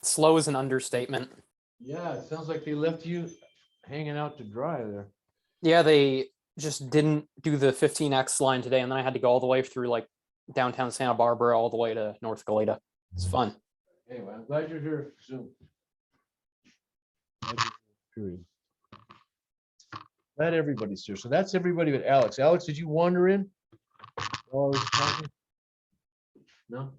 Slow is an understatement. Yeah, it sounds like they left you hanging out to dry there. Yeah, they just didn't do the 15X line today, and then I had to go all the way through like downtown Santa Barbara all the way to North Galata. It's fun. Anyway, I'm glad you're here, Zoom. Period. Glad everybody's here. So that's everybody but Alex. Alex, did you wander in while I was talking? No?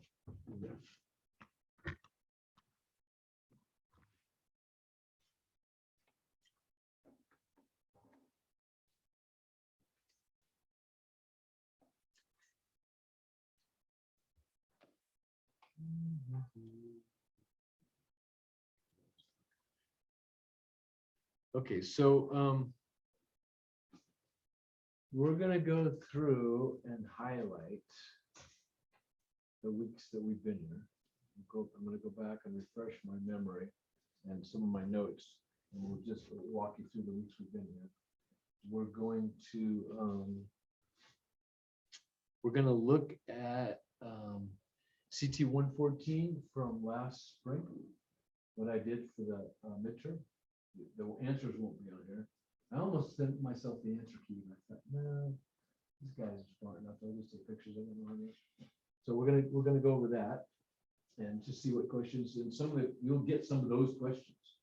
Okay, so we're gonna go through and highlight the weeks that we've been here. I'm gonna go back and refresh my memory and some of my notes, and we'll just walk you through the weeks we've been here. We're going to look at CT 114 from last spring, what I did for the midterm. The answers won't be on here. I almost sent myself the answer key, and I thought, no, these guys are smart enough. I'll just take pictures of them on this. So we're gonna go over that and just see what questions, and some of it, you'll get some of those questions.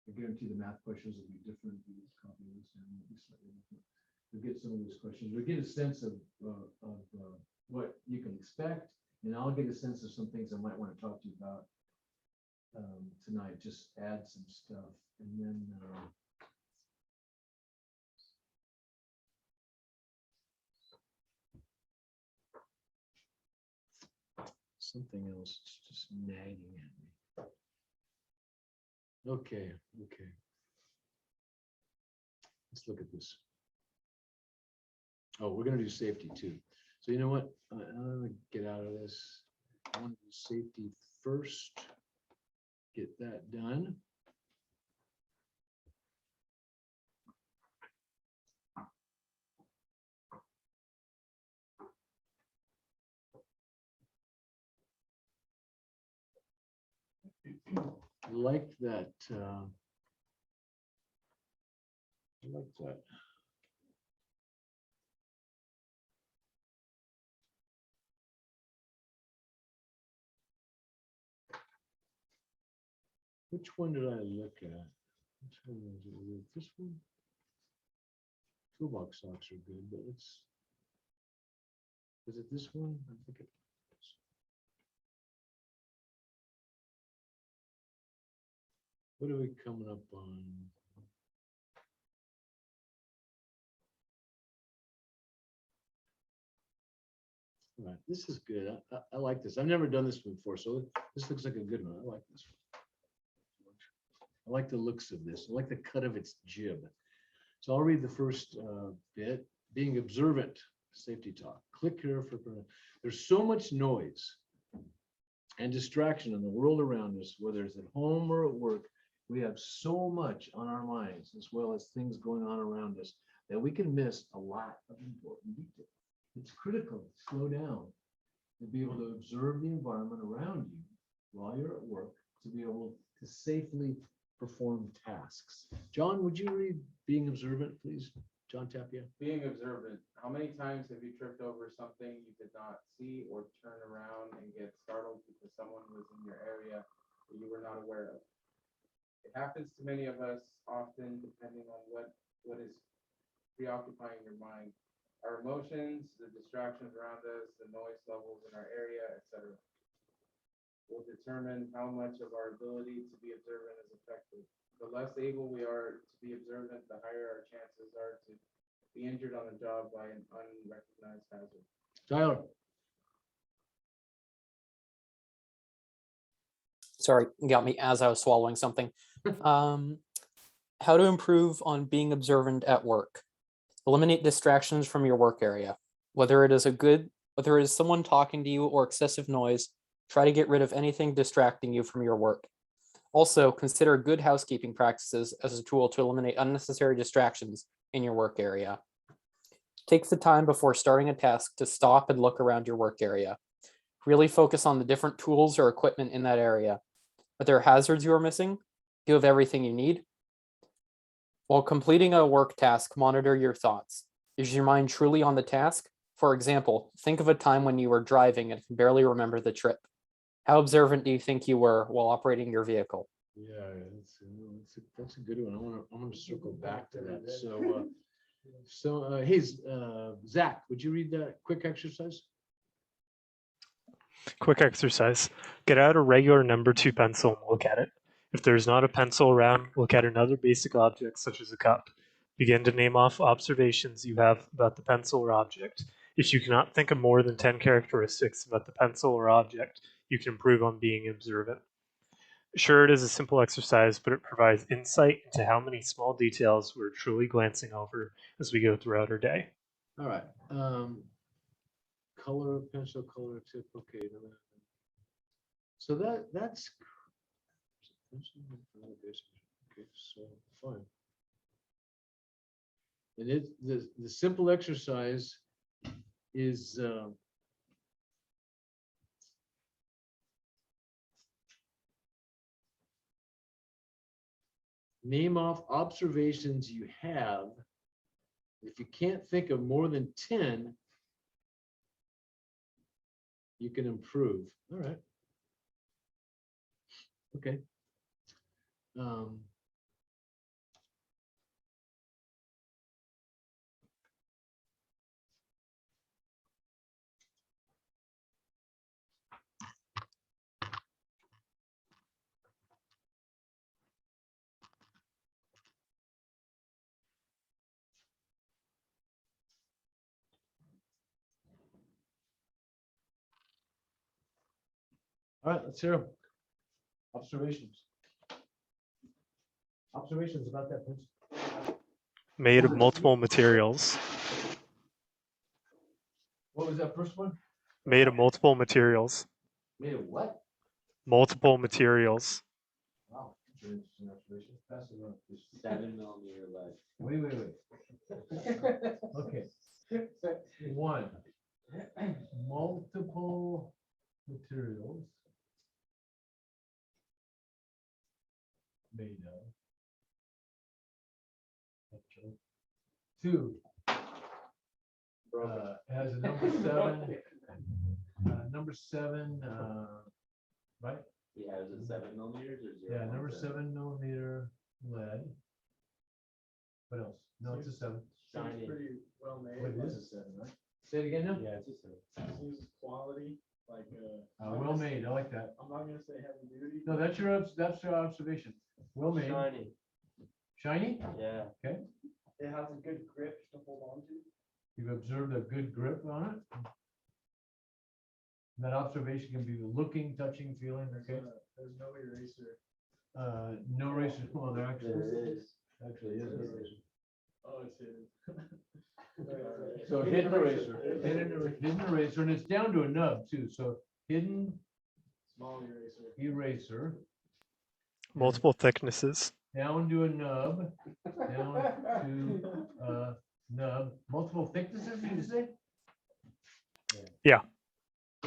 I guarantee the math questions will be different. Copy this and it'll be slightly different. You'll get some of those questions. We'll get a sense of what you can expect, and I'll get a sense of some things I might want to talk to you about tonight. Just add some stuff, and then something else is just nagging at me. Okay. Let's look at this. Oh, we're gonna do safety too. So you know what? I'm gonna get out of this. I want to do safety first. Get that done. I like that. I like that. Which one did I look at? Which one was it? Was it this one? Toolbox socks are good, but it's. Is it this one? I think it. What are we coming up on? All right, this is good. I like this. I've never done this before, so this looks like a good one. I like this one. I like the looks of this. I like the cut of its jib. So I'll read the first bit. Being observant, safety talk. Click here for. There's so much noise and distraction in the world around us, whether it's at home or at work. We have so much on our minds, as well as things going on around us, that we can miss a lot of important details. It's critical to slow down and be able to observe the environment around you while you're at work, to be able to safely perform tasks. John, would you read Being Observant, please? John Tapia. Being observant. How many times have you tripped over something you did not see, or turn around and get startled because someone was in your area that you were not aware of? It happens to many of us often, depending on what is preoccupying your mind. Our emotions, the distractions around us, the noise levels in our area, etc., will determine how much of our ability to be observant is affected. The less able we are to be observant, the higher our chances are to be injured on the job by an unrecognized hazard. Tyler. Sorry, got me as I was swallowing something. How to improve on being observant at work. Eliminate distractions from your work area. Whether it is someone talking to you or excessive noise, try to get rid of anything distracting you from your work. Also, consider good housekeeping practices as a tool to eliminate unnecessary distractions in your work area. Take the time before starting a task to stop and look around your work area. Really focus on the different tools or equipment in that area. Are there hazards you are missing? Do you have everything you need? While completing a work task, monitor your thoughts. Is your mind truly on the task? For example, think of a time when you were driving and can barely remember the trip. How observant do you think you were while operating your vehicle? Yeah, that's a good one. I'm gonna circle back to that. Hey, Zach, would you read that quick exercise? Quick exercise. Get out a regular number 2 pencil and look at it. If there's not a pencil around, look at another basic object such as a cup. Begin to name off observations you have about the pencil or object. If you cannot think of more than 10 characteristics about the pencil or object, you can improve on being observant. Sure, it is a simple exercise, but it provides insight into how many small details we're truly glancing over as we go throughout our day. All right. Color, pencil, color tip. Okay. So that's okay. So fine. And the simple exercise is name off observations you have. If you can't think of more than 10, you can improve. All right. Okay. All right, let's hear them. Observations. Observations about that pencil. Made of multiple materials. What was that first one? Made of multiple materials. Made of what? Multiple materials. Wow, that's an interesting observation. Pass it on, please. 7mm lead. Wait. Okay. One. Multiple materials made of. Two. Has a number 7. Number 7. Right? Yeah, is it 7mm or 0? Yeah, number 7mm lead. What else? No, it's a 7. Shiny. Pretty well made. What is a 7, right? Say it again now. Yeah, it's a 7. Seems quality, like, Well made. I like that. I'm not gonna say heavy duty. No, that's your observation. Well made. Shiny. Shiny? Yeah. Okay. It has a good grip to hold on to. You've observed a good grip on it. And that observation can be looking, touching, feeling, okay? There's no eraser. No eraser. Well, there actually There is. actually is an eraser. Oh, it's hidden. So hidden eraser, hidden eraser, and it's down to a nub too. So hidden Small eraser. eraser, Multiple thicknesses. down to a nub, down to a nub. Multiple thicknesses, did you say? Yeah.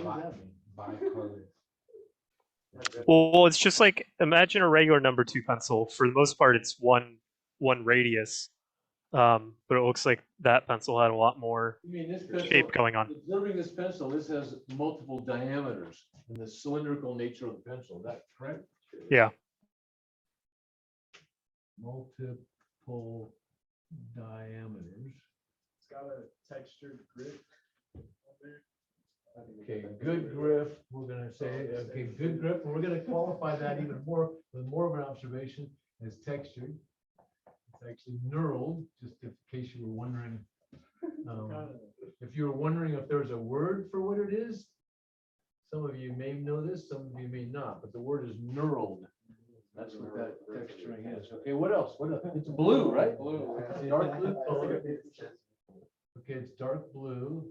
What does that mean? Bicolor. Well, it's just like imagine a regular number 2 pencil. For the most part, it's one radius, but it looks like that pencil had a lot more You mean this pencil? shape going on. Observing this pencil, this has multiple diameters in the cylindrical nature of the pencil. Is that correct? Yeah. Multiple diameters. It's got a textured grip on there. Okay, good grip, we're gonna say, okay, good grip, and we're gonna qualify that even more, with more of an observation as textured. It's actually knurled, just in case you were wondering. If you were wondering if there's a word for what it is, some of you may know this, some of you may not, but the word is knurled. That's what that texturing is. Okay, what else? What else? It's blue, right? Blue. It's dark blue color. Okay, it's dark blue.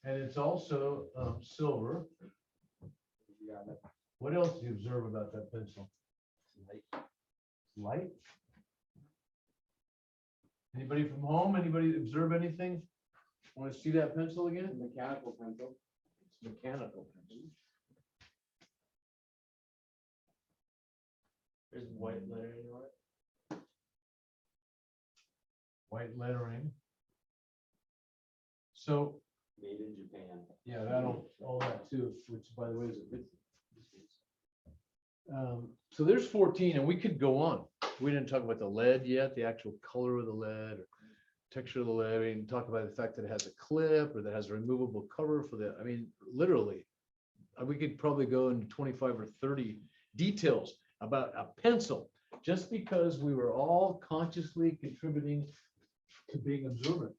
And it's also silver. What else do you observe about that pencil? Light. Anybody from home? Anybody observe anything? Want to see that pencil again? Mechanical pencil. It's mechanical pencil. There's white lettering on it. White lettering. So, Made in Japan. yeah, that'll, all that too, which by the way is a bit. So there's 14 and we could go on. We didn't talk about the lead yet, the actual color of the lead or texture of the lead. We didn't talk about the fact that it has a clip or that has a removable cover for the, I mean, literally. We could probably go into 25 or 30 details about a pencil, just because we were all consciously contributing to being observant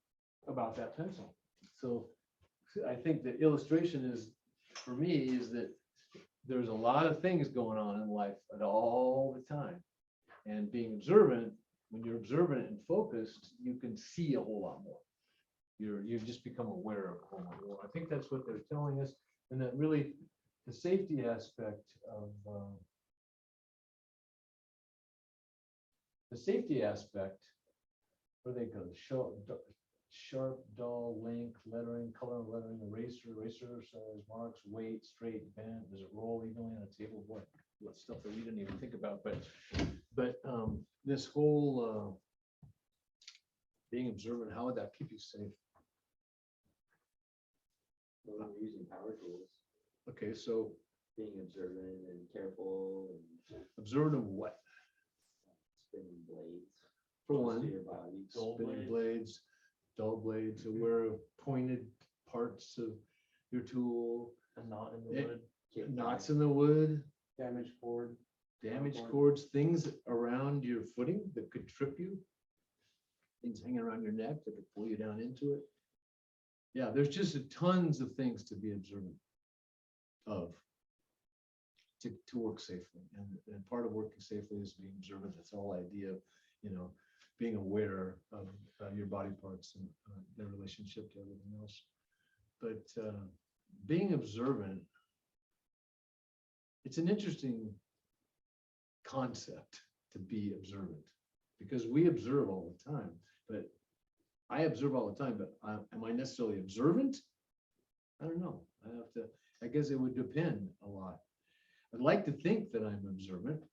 about that pencil. So I think the illustration is, for me, is that there's a lot of things going on in life at all the time. And being observant, when you're observant and focused, you can see a whole lot more. You've just become aware of a whole lot more. I think that's what they're telling us. And that really, the safety aspect of where they go, sharp, dull, link, lettering, color of lettering, eraser size, marks, weight, straight, bent, does it roll evenly on a table? What stuff that we didn't even think about, but this whole being observant, how would that keep you safe? When we're using power tools, Okay, so being observant and careful and observant of what? spinning blades. For close to one, your body. spinning blades, dull blades, aware of pointed parts of your tool, A knot in the the wood. knots in the wood, Damaged cord. damaged Cord. cords, things around your footing that could trip you. Things hanging around your neck that could pull you down into it. Yeah, there's just tons of things to be observant of to work safely. And part of working safely is being observant. That's the whole idea of, being aware of your body parts and their relationship to everything else. But being observant, it's an interesting concept to be observant, because we observe all the time, but I observe all the time, but am I necessarily observant? I don't know. I guess it would depend a lot. I'd like to think that I'm observant,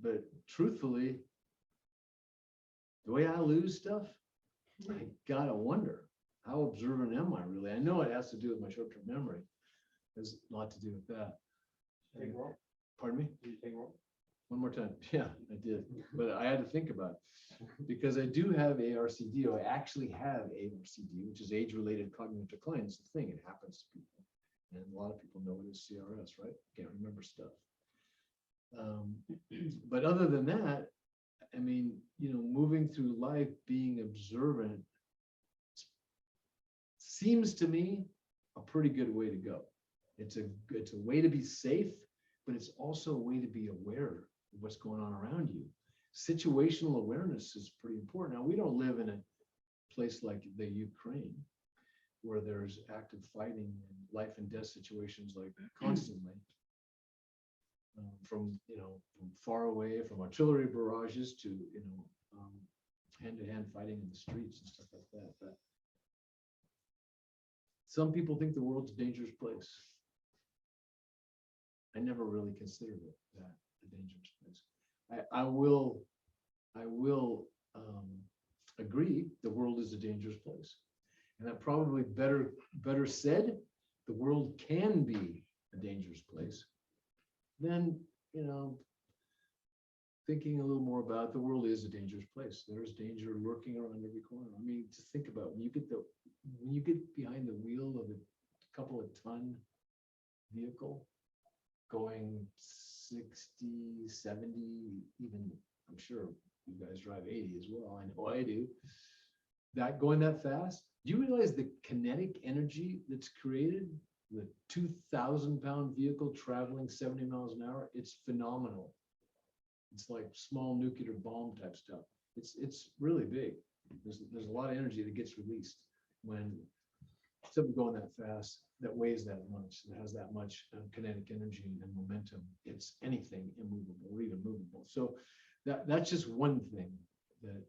but truthfully, the way I lose stuff, I gotta wonder, how observant am I really? I know it has to do with my short-term memory. There's a lot to do with that. Take roll. Pardon me? Did you take roll? One more time. Yeah, I did, but I had to think about it because I do have ARCD. I actually have ARCD, which is age-related cognitive decline. It's the thing. It happens to people, and a lot of people know it as CRS, right? Can't remember stuff. But other than that, I mean, moving through life being observant seems to me a pretty good way to go. It's a way to be safe, but it's also a way to be aware of what's going on around you. Situational awareness is pretty important. Now, we don't live in a place like the Ukraine, where there's active fighting and life and death situations like that constantly. From far away, from artillery barrages to hand-to-hand fighting in the streets and stuff like that. But some people think the world's a dangerous place. I never really considered it that a dangerous place. I will agree the world is a dangerous place, and that probably better said, the world can be a dangerous place. Then, thinking a little more about the world is a dangerous place. There's danger lurking around every corner. I mean, just think about when you get behind the wheel of a couple of ton vehicle going 60, 70, even, I'm sure you guys drive 80 as well. I know I do. That going that fast, do you realize the kinetic energy that's created? The 2,000-pound vehicle traveling 70 miles an hour, it's phenomenal. It's like small nuclear bomb type stuff. It's really big. There's a lot of energy that gets released when something going that fast, that weighs that much, that has that much kinetic energy and momentum. It's anything immovable or even movable. So that's just one thing that,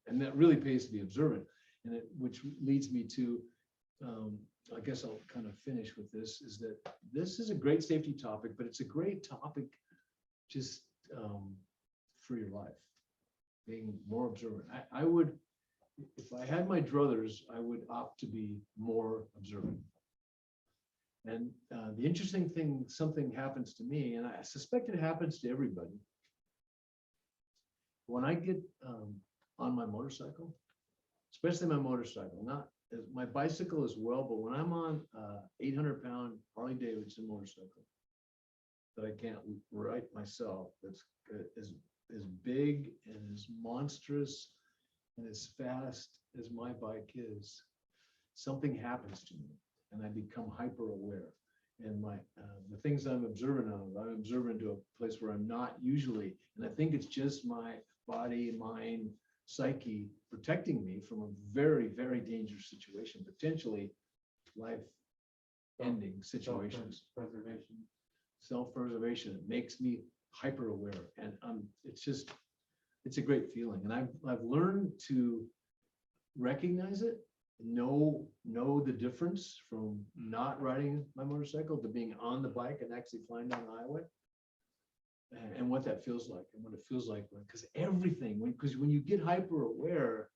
and that really pays to be observant, and which leads me to. I guess I'll kind of finish with this, is that this is a great safety topic, but it's a great topic just for your life. Being more observant. I would, if I had my druthers, I would opt to be more observant. And the interesting thing, something happens to me, and I suspect it happens to everybody. When I get on my motorcycle, especially my motorcycle, not my bicycle as well, but when I'm on 800-pound Harley Davidson motorcycle that I can't ride myself, that's as big and as monstrous and as fast as my bike is, something happens to me and I become hyper aware. And my the things I'm observant of, I'm observant to a place where I'm not usually, and I think it's just my body, mind, psyche protecting me from a very, very dangerous situation, potentially life-ending situations. Preservation. Self-preservation. It makes me hyper aware, and it's a great feeling. And I've learned to recognize it, know the difference from not riding my motorcycle to being on the bike and actually flying down the highway, and what that feels like, and what it feels like, because everything, because when you get hyper aware,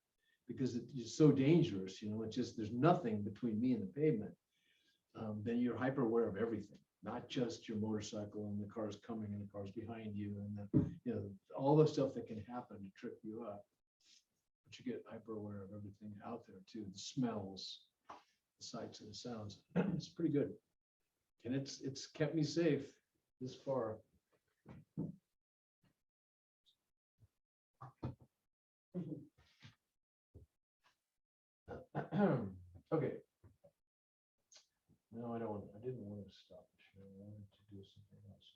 because it's so dangerous, it's just, there's nothing between me and the pavement, then you're hyper aware of everything, not just your motorcycle and the cars coming and the cars behind you, and all the stuff that can happen to trip you up. But you get hyper aware of everything out there too, the smells, the sights and the sounds. It's pretty good, and it's kept me safe this far. Okay. No, I didn't want to stop the show. I wanted to do something else.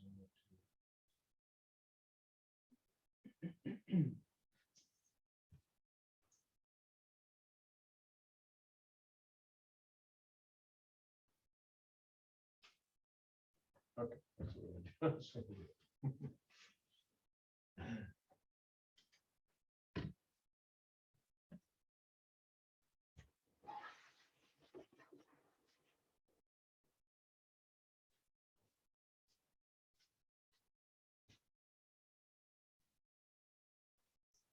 Okay, that's what we're gonna do.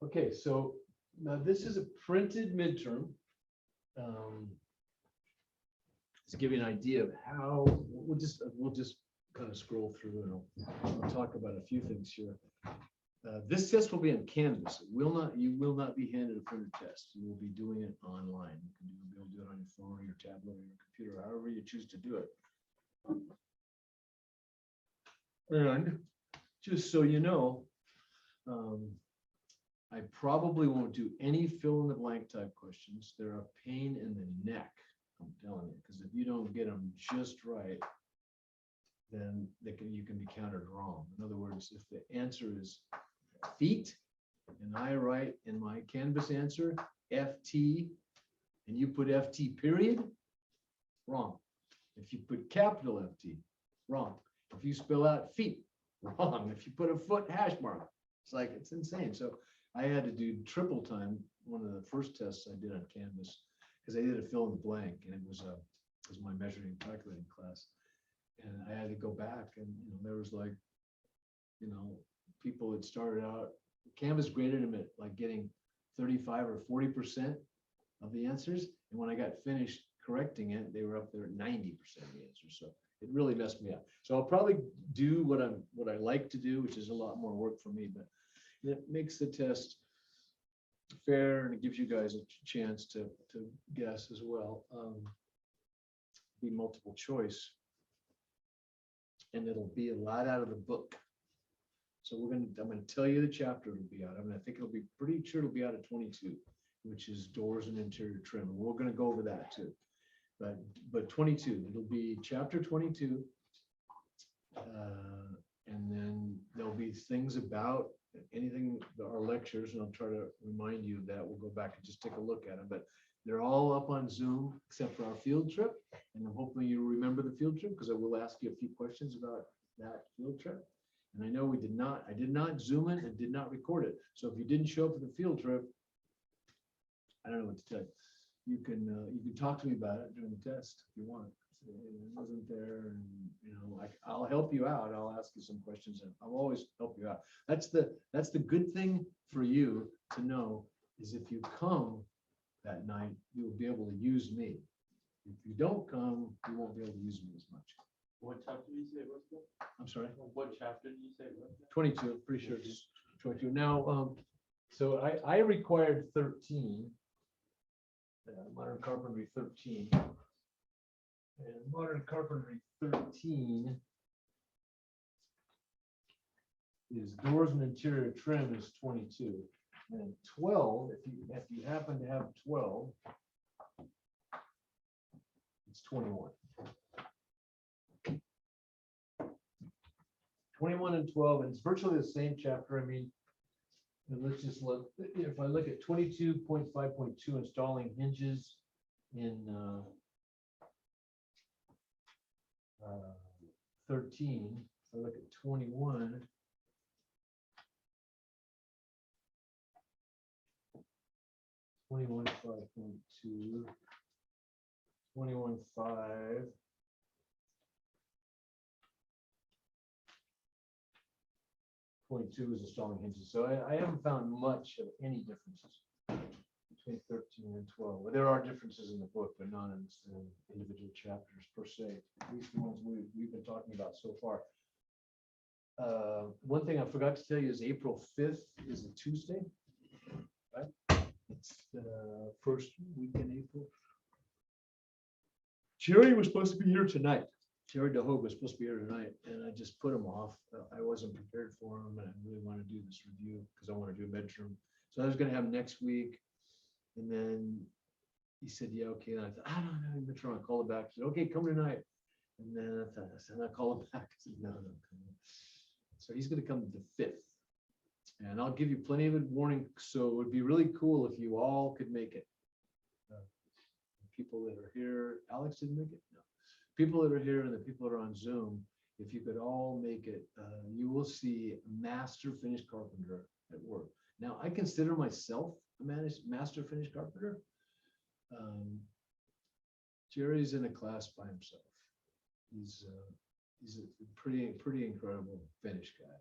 Okay, so now this is a printed midterm. To give you an idea of how, we'll just kind of scroll through and I'll talk about a few things here. This test will be on Canvas. You will not be handed a printed test. You will be doing it online. You'll be able to do it on your phone or your tablet or your computer, however you choose to do it. And just so you know, I probably won't do any fill in the blank type questions. They're a pain in the neck, I'm telling you, because if you don't get them just right, then you can be counted wrong. In other words, if the answer is feet, and I write in my Canvas answer FT, and you put FT period, wrong. If you put capital FT, wrong. If you spell out feet, wrong. If you put a foot hash mark, it's insane. So I had to do triple time, one of the first tests I did on Canvas, because I did a fill in the blank, and it was my measuring and calculating class. And I had to go back, and there was people that started out, Canvas graded them at like getting 35 or 40% of the answers. And when I got finished correcting it, they were up there at 90% of the answers. So it really messed me up. So I'll probably do what I like to do, which is a lot more work for me, but it makes the test fair, and it gives you guys a chance to guess as well. Be multiple choice, and it'll be a lot out of the book. So I'm going to tell you the chapter it'll be out. I think it'll be pretty sure it'll be out of 22, which is doors and interior trim. And we're going to go over that too. But 22, it'll be chapter 22. And then there'll be things about anything, our lectures, and I'll try to remind you of that. We'll go back and just take a look at them, but they're all up on Zoom except for our field trip. And I'm hoping you remember the field trip, because I will ask you a few questions about that field trip. And I know I did not Zoom it and did not record it. So if you didn't show up for the field trip, I don't know what to tell you. You can talk to me about it during the test if you want. it wasn't there, and, you know, like, I'll help you out, I'll ask you some questions, and I'll always help you out. That's the good thing for you to know, is if you come that night, you'll be able to use me. If you don't come, you won't be able to use me as much. What chapter did you say it was? I'm sorry, What chapter did you say it was? 22, pretty sure it's 22. Now, so I required 13. Modern carpentry 13. And modern carpentry 13 is doors and interior trim is 22. And 12, if you happen to have 12, it's 21. 21 and 12, and it's virtually the same chapter. I mean, and let's just look, if I look at 22.5.2, installing hinges in 13, if I look at 21. 21.5.2, 21.5. Point two is installing hinges. So I haven't found much of any differences between 13 and 12. Well, there are differences in the book, but not in individual chapters per se, at least the ones we've been talking about so far. One thing I forgot to tell you is April 5th is a Tuesday, right? It's the first week in April. Jerry was supposed to be here tonight. Jerry DeHoog was supposed to be here tonight, and I just put him off. I wasn't prepared for him, and I really want to do this review because I want to do a midterm. So I was going to have next week, and then he said, "Yeah, okay." And I thought, "I don't know, midterm." I called him back. He said, "Okay, come tonight." And then I said, I called him back. I said, "No, no, come on." So he's going to come the 5th, and I'll give you plenty of warning. So it would be really cool if you all could make it. People that are here, Alex didn't make it. No. People that are here and the people that are on Zoom, if you could all make it, you will see a master finish carpenter at work. Now, I consider myself a master finish carpenter. Jerry's in a class by himself. He's a pretty incredible finish guy.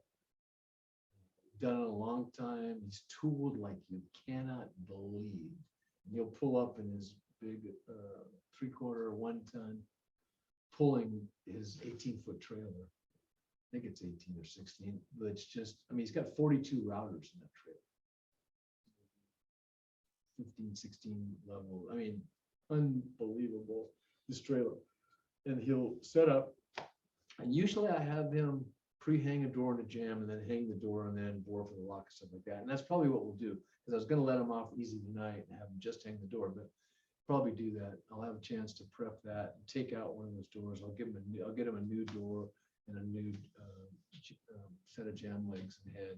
Done it a long time. He's tooled like you cannot believe. And he'll pull up in his big 3/4 1-ton, pulling his 18-foot trailer. I think it's 18 or 16, but it's just, I mean, he's got 42 routers in that trailer. 15, 16 level. I mean, unbelievable, this trailer. And he'll set up, and usually I have him pre-hang a door in a jam and then hang the door and then bore for the lock and stuff like that. And that's probably what we'll do, because I was going to let him off easy tonight and have him just hang the door, but probably do that. I'll have a chance to prep that and take out one of those doors. I'll get him a new door and a new set of jam legs and head,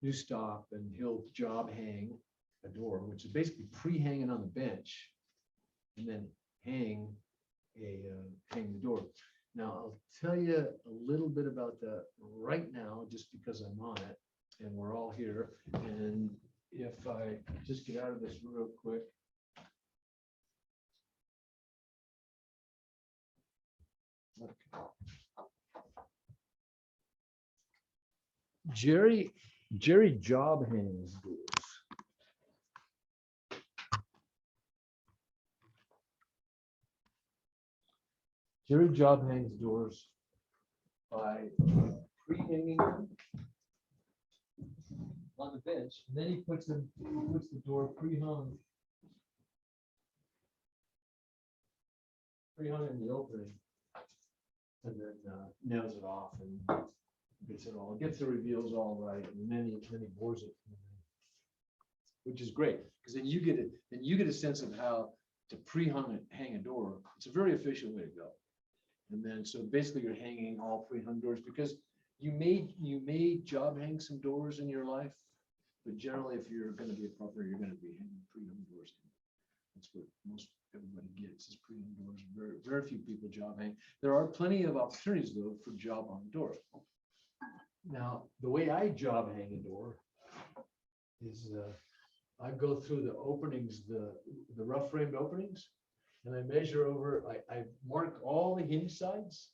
new stop, and he'll job hang a door, which is basically pre-hanging on the bench, and then hang the door. Now I'll tell you a little bit about that right now, just because I'm on it and we're all here. And if I just get out of this real quick. Jerry job hangs doors. Jerry job hangs doors by pre-hanging them on the bench, and then he puts the door pre-hung in the opening, and then nails it off and gets the reveals all right, and then he bores it, which is great, because then you get a sense of how to hang a door. It's a very efficient way to go. And then, so basically you're hanging all pre-hung doors, because you may job hang some doors in your life, but generally if you're going to be a carpenter, you're going to be hanging pre-hung doors. That's what most everybody gets, is pre-hung doors. Very, very few people job hang. There are plenty of opportunities though for job on doors. Now, the way I job hang a door is I go through the openings, the rough framed openings, and I measure over, I mark all the hinge sides.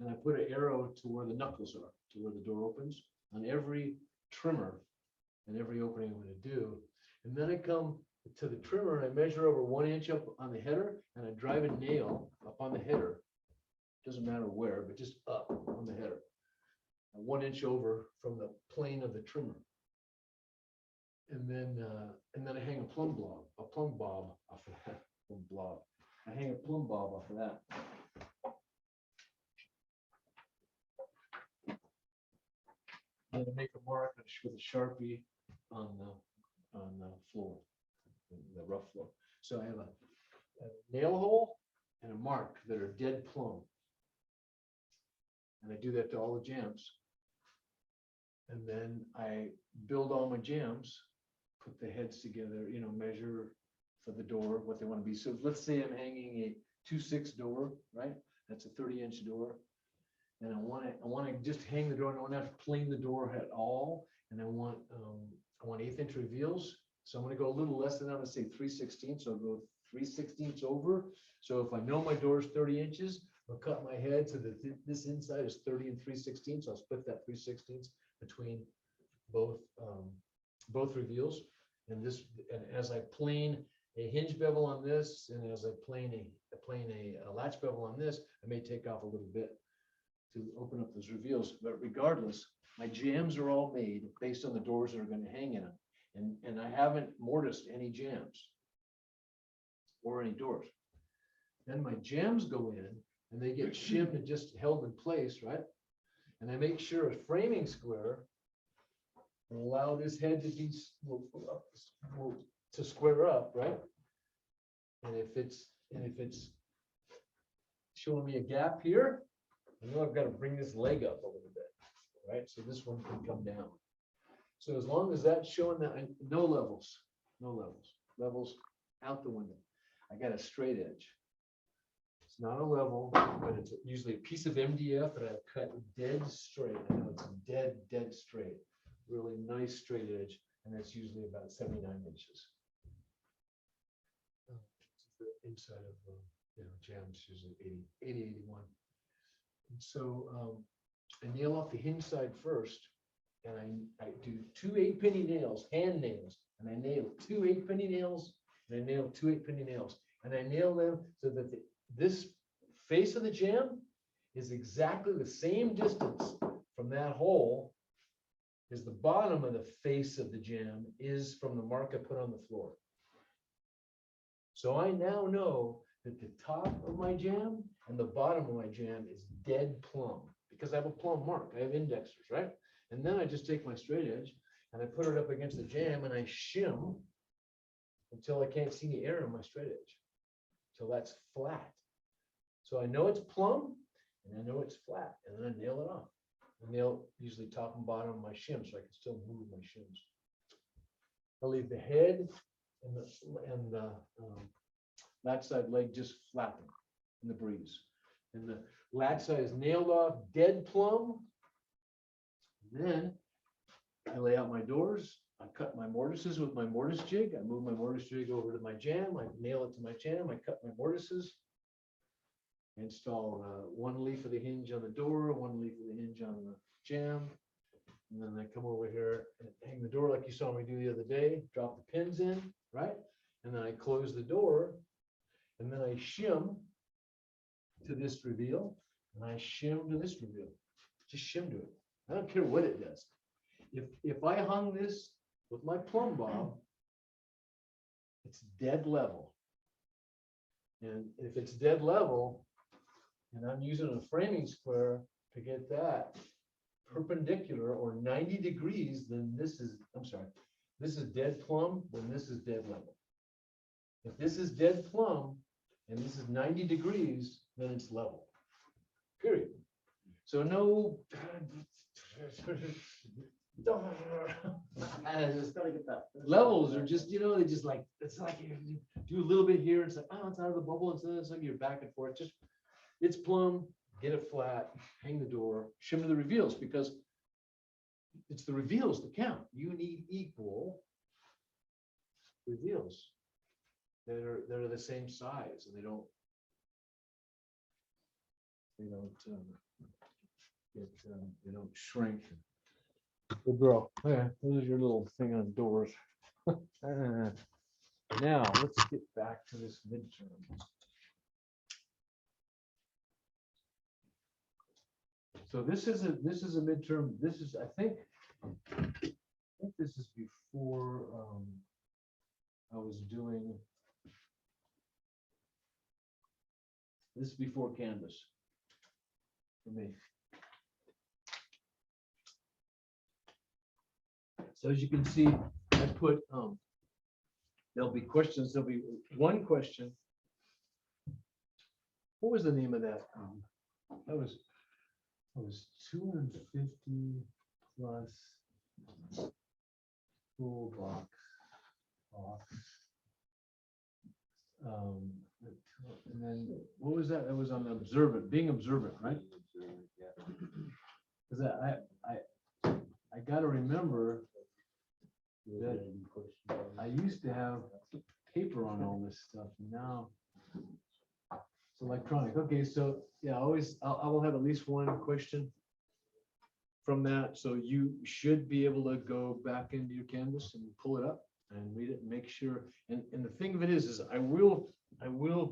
And I put an arrow to where the knuckles are, to where the door opens on every trimmer and every opening I'm gonna do. And then I come to the trimmer and I measure over 1 inch up on the header and I drive a nail up on the header. Doesn't matter where, but just up on the header. And 1 inch over from the plane of the trimmer. And then I hang a plumb bob off of that. Plumb blob. I hang a plumb bob off of that. And I make a mark with a Sharpie on the floor, the rough floor. So I have a nail hole and a mark that are dead plumb. And I do that to all the jams. And then I build all my jams, put the heads together, measure for the door, what they want to be. So let's say I'm hanging a 2/6 door, right? That's a 30-inch door. And I want to just hang the door. I don't want to have to plane the door at all. And I want 1/8 inch reveals. So I'm going to go a little less than that. I'm going to say 3/16. So I'll go 3/16 over. So if I know my door is 30 inches, I'll cut my head so that this inside is 30 and 3/16. So I'll split that 3/16 between both reveals. And as I plane a hinge bevel on this, and as I plane a latch bevel on this, I may take off a little bit to open up those reveals. But regardless, my jams are all made based on the doors that are going to hang in them. And I haven't mortised any jams or any doors. Then my jams go in and they get shimmed and just held in place, right? And I make sure a framing square will allow this head to be to square up, right? And if it's showing me a gap here, I know I've got to bring this leg up a little bit, right? So this one can come down. So as long as that's showing that, no levels out the window. I got a straight edge. It's not a level, but it's usually a piece of MDF that I've cut dead straight. I know it's dead straight, really nice straight edge, and it's usually about 79 inches. The inside of jams usually 80, 81. And so I nail off the hinge side first, and I do 2 8-penny nails, hand nails, and I nail 2 8-penny nails, and I nail 2 8-penny nails, and I nail them so that this face of the jam is exactly the same distance from that hole as the bottom of the face of the jam is from the mark I put on the floor. So I now know that the top of my jam and the bottom of my jam is dead plumb because I have a plumb mark. I have indexers, right? And then I just take my straight edge and I put it up against the jam and I shim until I can't see any air in my straight edge. So that's flat. So I know it's plumb and I know it's flat, and then I nail it off. I nail usually top and bottom of my shim so I can still move my shims. I'll leave the head and the latch side leg just flapping in the breeze. And the latch side is nailed off, dead plumb. And then I lay out my doors. I cut my mortises with my mortise jig. I move my mortise jig over to my jam. I nail it to my jam. I cut my mortises. I install 1 leaf of the hinge on the door, 1 leaf of the hinge on the jam. And then I come over here and hang the door like you saw me do the other day, drop the pins in, right? And then I close the door, and then I shim to this reveal, and I shim to this reveal. Just shim to it. I don't care what it does. If I hung this with my plumb bob, it's dead level. And if it's dead level, and I'm using a framing square to get that perpendicular or 90 degrees, then this is dead plumb, then this is dead level. If this is dead plumb and this is 90 degrees, then it's level, period. So no, I just gotta get that. levels are just, they just like, it's like you do a little bit here, it's like, oh, it's out of the bubble, it's like you're back and forth, just, it's plumb, get it flat, hang the door, shim to the reveals, because it's the reveals that count. You need equal reveals. that are the same size and they don't they don't shrink. Good girl. Okay, those are your little thing on doors. Now, let's get back to this midterm. So this is a midterm. This is, I think this is before I was doing. This is before Canvas for me. So as you can see, I put there'll be questions. There'll be one question. What was the name of that? That was 250 plus full box. And then what was that? That was on observant, being observant, right? Because I got to remember that I used to have paper on all this stuff, and now it's electronic. Okay, so yeah, I will have at least one question from that. So you should be able to go back into your Canvas and pull it up and read it and make sure. And the thing of it is I will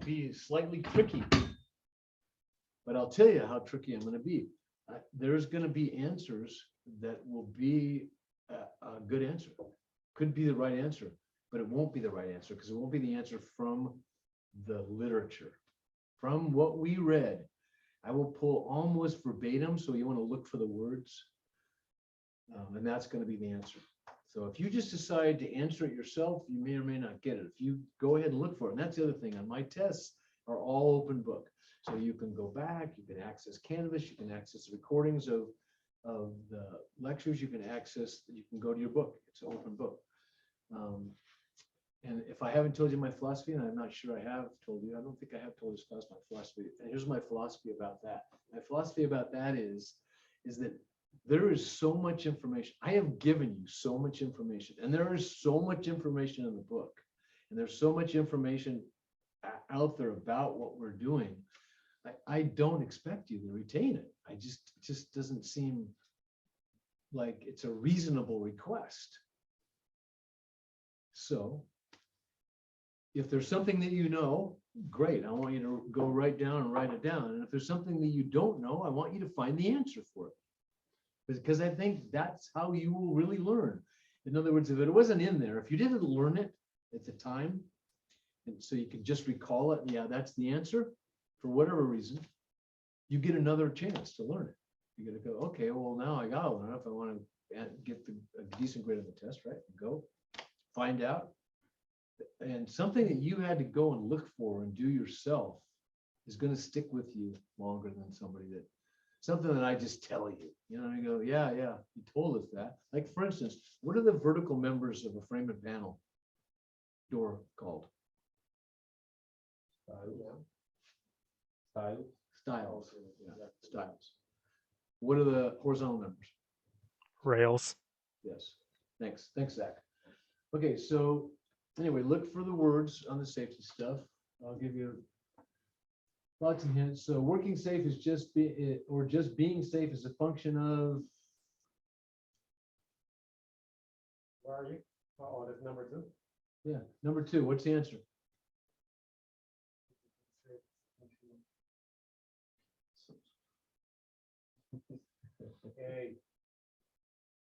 be slightly tricky, but I'll tell you how tricky I'm going to be. There's going to be answers that will be a good answer. Could be the right answer, but it won't be the right answer because it won't be the answer from the literature. From what we read, I will pull almost verbatim, so you want to look for the words, and that's going to be the answer. So if you just decide to answer it yourself, you may or may not get it. If you go ahead and look for it, and that's the other thing, on my tests are all open book. So you can go back, you can access Canvas, you can access recordings of the lectures, you can go to your book. It's an open book. And if I haven't told you my philosophy, and I'm not sure I have told you, I don't think I have told this class my philosophy. And here's my philosophy about that. My philosophy about that is that there is so much information. I have given you so much information, and there is so much information in the book, and there's so much information out there about what we're doing. I don't expect you to retain it. It just doesn't seem like it's a reasonable request. So if there's something that you know, great. I want you to go right down and write it down. And if there's something that you don't know, I want you to find the answer for it. Because I think that's how you will really learn. In other words, if it wasn't in there, if you didn't learn it at the time, and so you can just recall it, yeah, that's the answer, for whatever reason, you get another chance to learn it. You got to go, okay, well, now I got to learn it if I want to get a decent grade on the test, right? Go find out. And something that you had to go and look for and do yourself is going to stick with you longer than something that I just tell you. You know, you go, yeah, you told us that. Like, for instance, what are the vertical members of a frame and panel door called? Styles. Yeah, styles. What are the horizontal members? Rails. Yes. Thanks, Zach. Okay, so anyway, look for the words on the safety stuff. I'll give you lots of hints. So working safe is just being safe is a function of. Where are you? Oh, that's number 2. Yeah, number 2. What's the answer? Okay.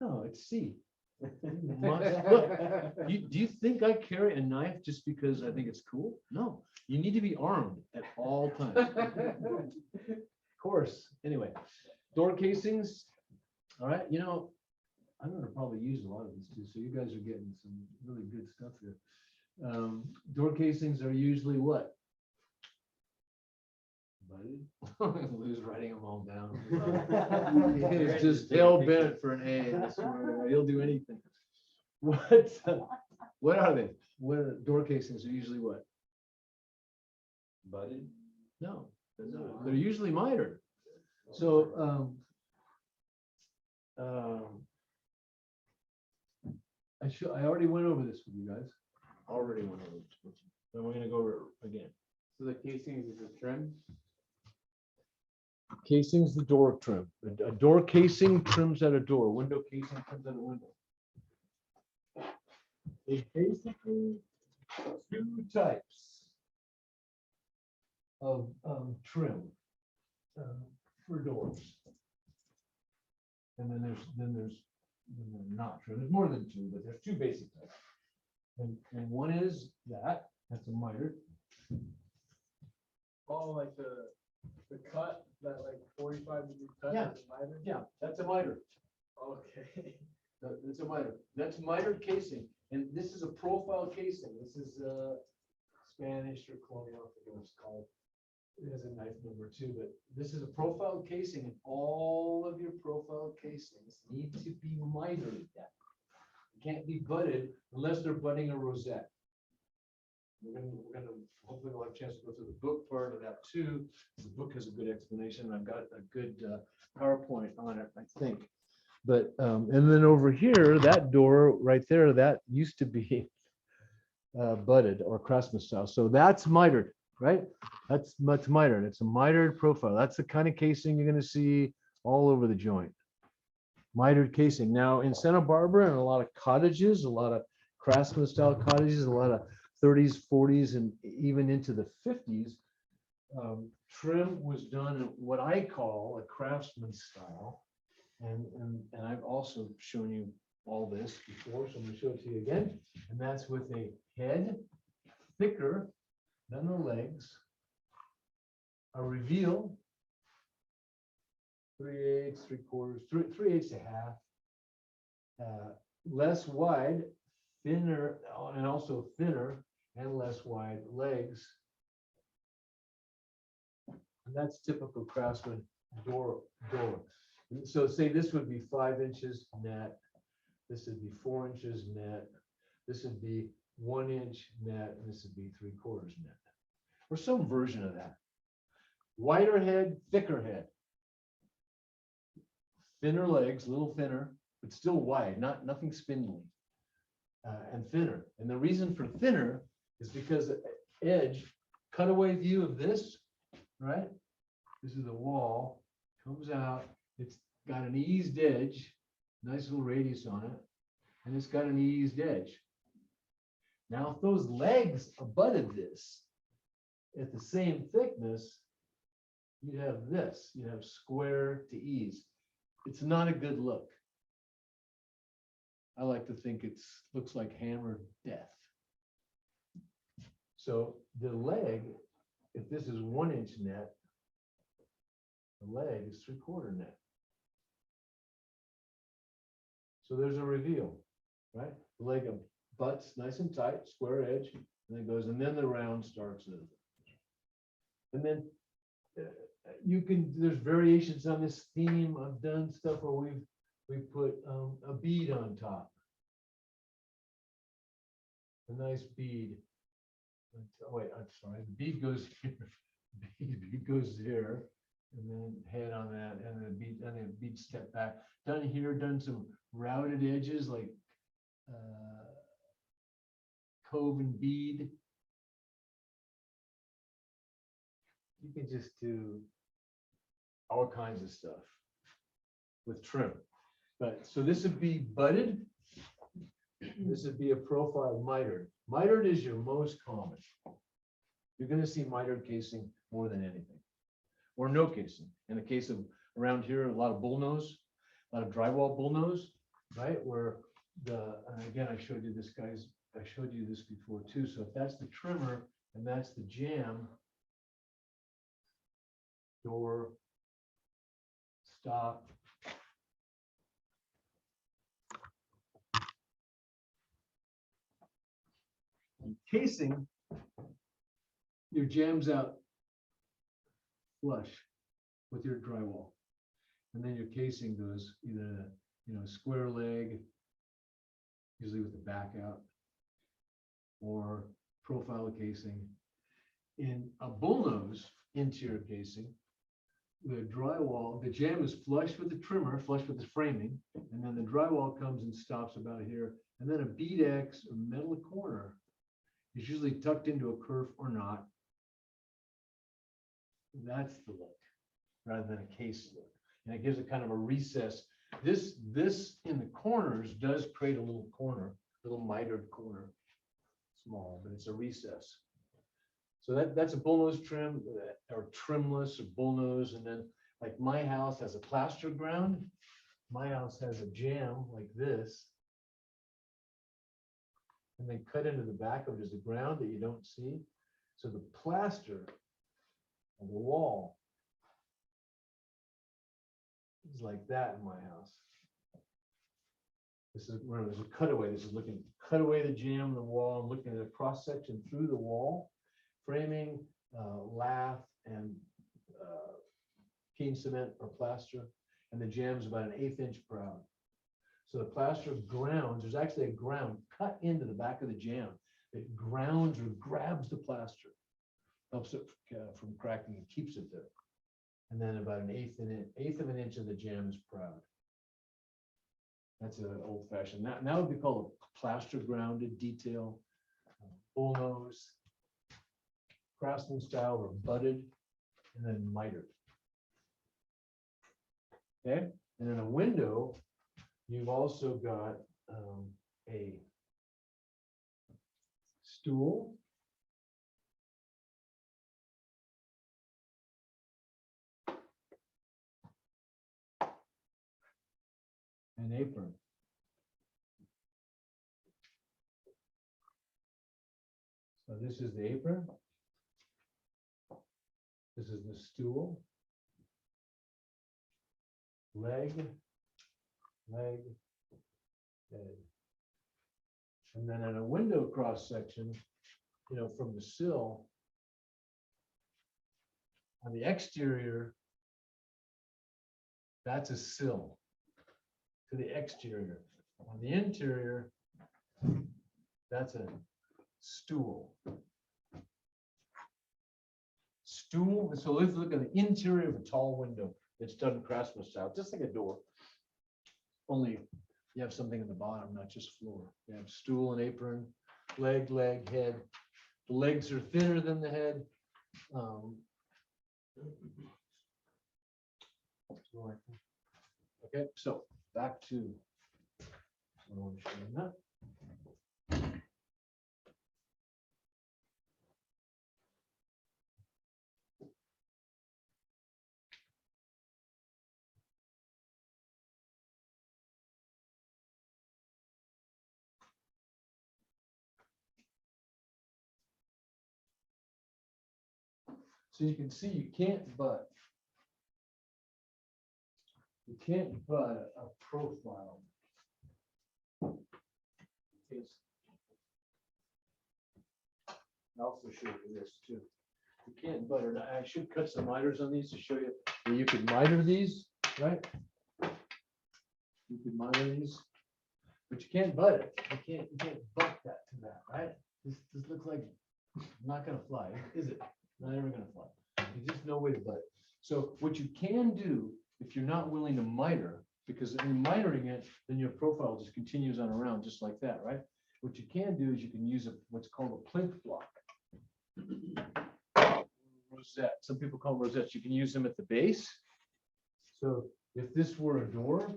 No, it's C. Look, do you think I carry a knife just because I think it's cool? No, you need to be armed at all times. Of course. Anyway, door casings. All right, you know, I'm gonna probably use a lot of these too, so you guys are getting some really good stuff here. Door casings are usually what? Lou's writing them all down. He's just hell bent for an A. He'll do anything. What are they? What are door casings are usually what? Budded? No, they're not. They're usually mitered. So I already went over this with you guys. Already went over this with you. Then we're gonna go over it again. So the casings is the trim. Casing's the door trim. A door casing trims at a door. Window casing trims at a window. There's basically two types of trim for doors. And then there's not trim. There's more than two, but there's two basic types. And one is that's a miter. Oh, like the cut, that like 45-degree cut. Yeah. is a miter? Yeah, that's a miter. Okay. That's a miter. That's mitered casing. And this is a profile casing. This is Spanish or colonial, I forget what it's called. It has a knife number too, but this is a profile casing, and all of your profile casings need to be mitered. Can't be butted unless they're butting a rosette. We're gonna hopefully we'll have a chance to go through the book part of that too. The book has a good explanation. I've got a good PowerPoint on it, I think. But and then over here, that door right there, that used to be butted or craftsman style. So that's mitered, right? That's mitered. It's a mitered profile. That's the kind of casing you're gonna see all over the joint. Mitered casing. Now in Santa Barbara and a lot of cottages, a lot of craftsman style cottages, a lot of 30s, 40s, and even into the 50s, trim was done in what I call a craftsman style. And I've also shown you all this before, so I'm gonna show it to you again. And that's with a head thicker than the legs, a reveal, 3/8, 3/4, 3/8 to half, less wide, thinner, and also thinner and less wide legs. And that's typical craftsman door. So say this would be 5 inches net, this would be 4 inches net, this would be 1 inch net, and this would be 3/4 net. Or some version of that. Wider head, thicker head. Thinner legs, a little thinner, but still wide, nothing spindly. And thinner. And the reason for thinner is because the edge, cutaway view of this, right? This is the wall, comes out, it's got an eased edge, nice little radius on it, and it's got an eased edge. Now, if those legs abutted this at the same thickness, you'd have this, you'd have square to ease. It's not a good look. I like to think looks like hammered death. So the leg, if this is 1 inch net, the leg is 3/4 net. So there's a reveal, right? The leg butts nice and tight, square edge, and then goes, and then the round starts. And then there's variations on this theme. I've done stuff where we put a bead on top. A nice bead. Oh, wait, I'm sorry. The bead goes here. Bead goes there, and then head on that, and then a bead step back. Done here, done some routed edges like cove and bead. You can just do all kinds of stuff with trim. But so this would be butted. This would be a profile mitered. Mitered is your most common. You're going to see mitered casing more than anything, or no casing. In the case of around here, a lot of bullnose, a lot of drywall bullnose, right? Where and again, I showed you this before too. So if that's the trimmer and that's the jamb, door, stop. And casing, your jambs out flush with your drywall. And then your casing goes either, square leg, usually with the back out, or profile casing. In a bullnose interior casing, the drywall, the jamb is flush with the trimmer, flush with the framing, and then the drywall comes and stops about here, and then a bead X or metal corner It's usually tucked into a kerf or not. That's the look, rather than a case look. And it gives it kind of a recess. This in the corners does create a little corner, little mitered corner. Small, but it's a recess. So that's a bullnose trim or trimless or bullnose. And then like my house has a plaster ground. My house has a jamb like this. And then cut into the back of it is the ground that you don't see. So the plaster of the wall is like that in my house. This is where there's a cutaway. This is looking, cut away the jamb, the wall, and looking at a cross section through the wall, framing, lath, and keen cement or plaster. And the jamb's about an 1/8 inch proud. So the plaster grounds, there's actually a ground cut into the back of the jamb that grounds or grabs the plaster, helps it from cracking and keeps it there. And then about an eighth of an inch of the jamb is proud. That's an old fashioned. Now would be called a plaster grounded detail, bullnose, craftsman style or butted, and then mitered. Okay, and then a window, you've also got a stool. An apron. So this is the apron. This is the stool. Leg, head. And then in a window cross section, you know, from the sill, on the exterior, that's a sill to the exterior. On the interior, that's a stool. Stool, so let's look at the interior of a tall window. It's done craftsman style, just like a door. Only you have something in the bottom, not just floor. You have stool and apron, leg, head. The legs are thinner than the head. Okay, so back to. I want to show you that. So you can see you can't butt. You can't butt a profile. I'll also show you this too. You can't butt it. I should cut some miters on these to show you where you can miter these, right? You can miter these, but you can't butt it. You can't butt that to that, right? This looks like not gonna fly, is it? Not ever gonna fly. There's just no way to butt it. So what you can do, if you're not willing to miter, because in mitering it, then your profile just continues on around just like that, right? What you can do is you can use what's called a plinth block. Rosette. Some people call them rosettes. You can use them at the base. So if this were a door,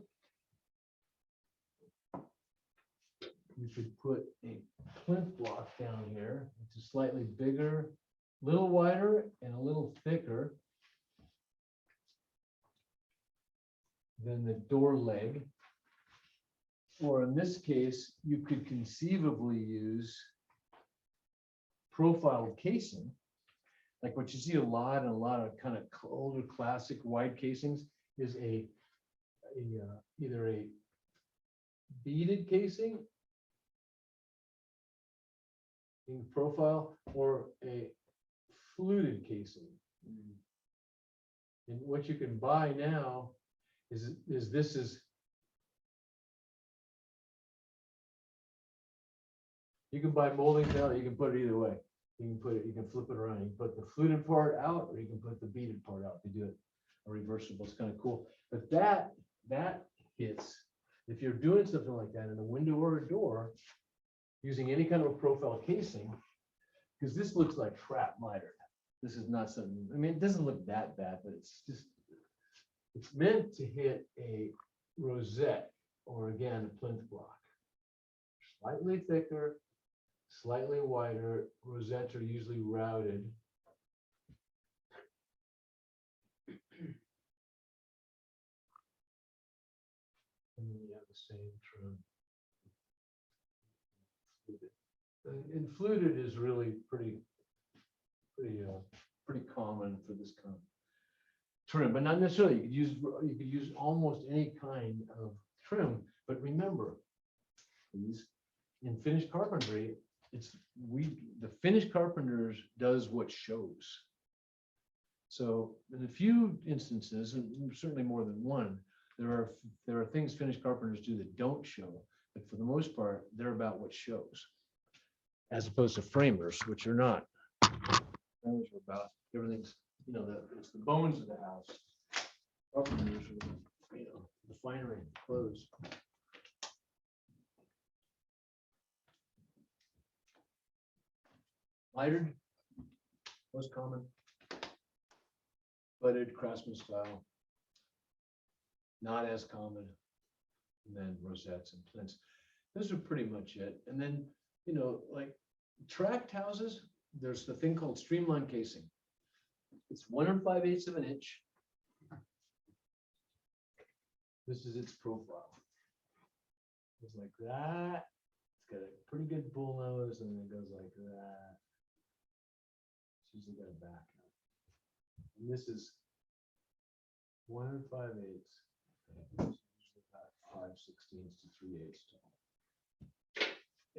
you could put a plinth block down here. It's a slightly bigger, little wider, and a little thicker than the door leg. Or in this case, you could conceivably use profile casing, like what you see a lot of kind of older classic wide casings is either a beaded casing in profile or a fluted casing. And what you can buy now is you can buy moldings now, you can put it either way. You can flip it around. You can put the fluted part out, or you can put the beaded part out. You do it a reversible. It's kind of cool. But that hits, if you're doing something like that in a window or a door, using any kind of a profile casing, because this looks like trap miter. This is not something, I mean, it doesn't look that bad, but it's just, it's meant to hit a rosette or again, a plinth block. Slightly thicker, slightly wider, rosettes are usually routed. And then you have the same trim. And fluted is really pretty common for this kind of trim, but not necessarily. You could use almost any kind of trim. But remember, these in finished carpentry, the finished carpenters does what shows. So in a few instances, and certainly more than one, there are things finished carpenters do that don't show, but for the most part, they're about what shows, as opposed to framers, which are not. Framers are about everything's, it's the bones of the house. Carpenters are, the finery, clothes. Mitered, most common. Budded craftsman style. Not as common. And then rosettes and plinths. Those are pretty much it. And then, like tract houses, there's the thing called streamline casing. It's 1 5/8 of an inch. This is its profile. It's like that. It's got a pretty good bull nose, and then it goes like that. It's usually got a back. And this is 1 5/8. Usually about 5/16 to 3/8 tall.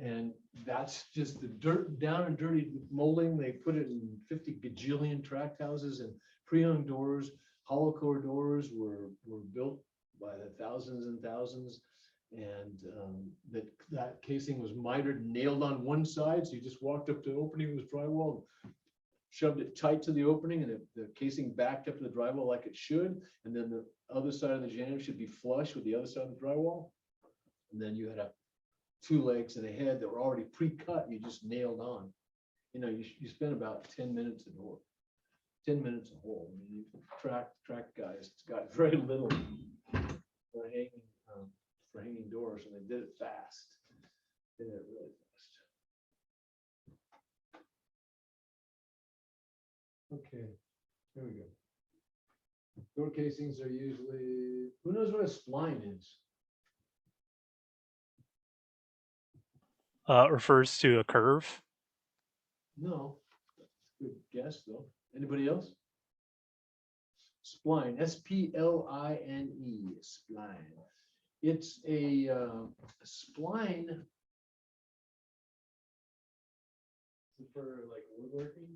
And that's just the dirt, down and dirty molding. They put it in 50 gajillion tract houses, and pre-hung doors, hollow core doors were built by the thousands and thousands. And that casing was mitered and nailed on one side. So you just walked up to the opening, was drywall, shoved it tight to the opening, and the casing backed up to the drywall like it should. And then the other side of the jamb should be flush with the other side of the drywall. And then you had 2 legs and a head that were already pre-cut. You just nailed on. You spend about 10 minutes a door, 10 minutes a hole. I mean, track guys got very little for hanging doors, and they did it fast. Did it really fast. Okay, here we go. Door casings are usually, who knows what a spline is? Refers to a curve. No, good guess though. Anybody else? Spline, S-P-L-I-N-E, spline. It's a spline. For like woodworking.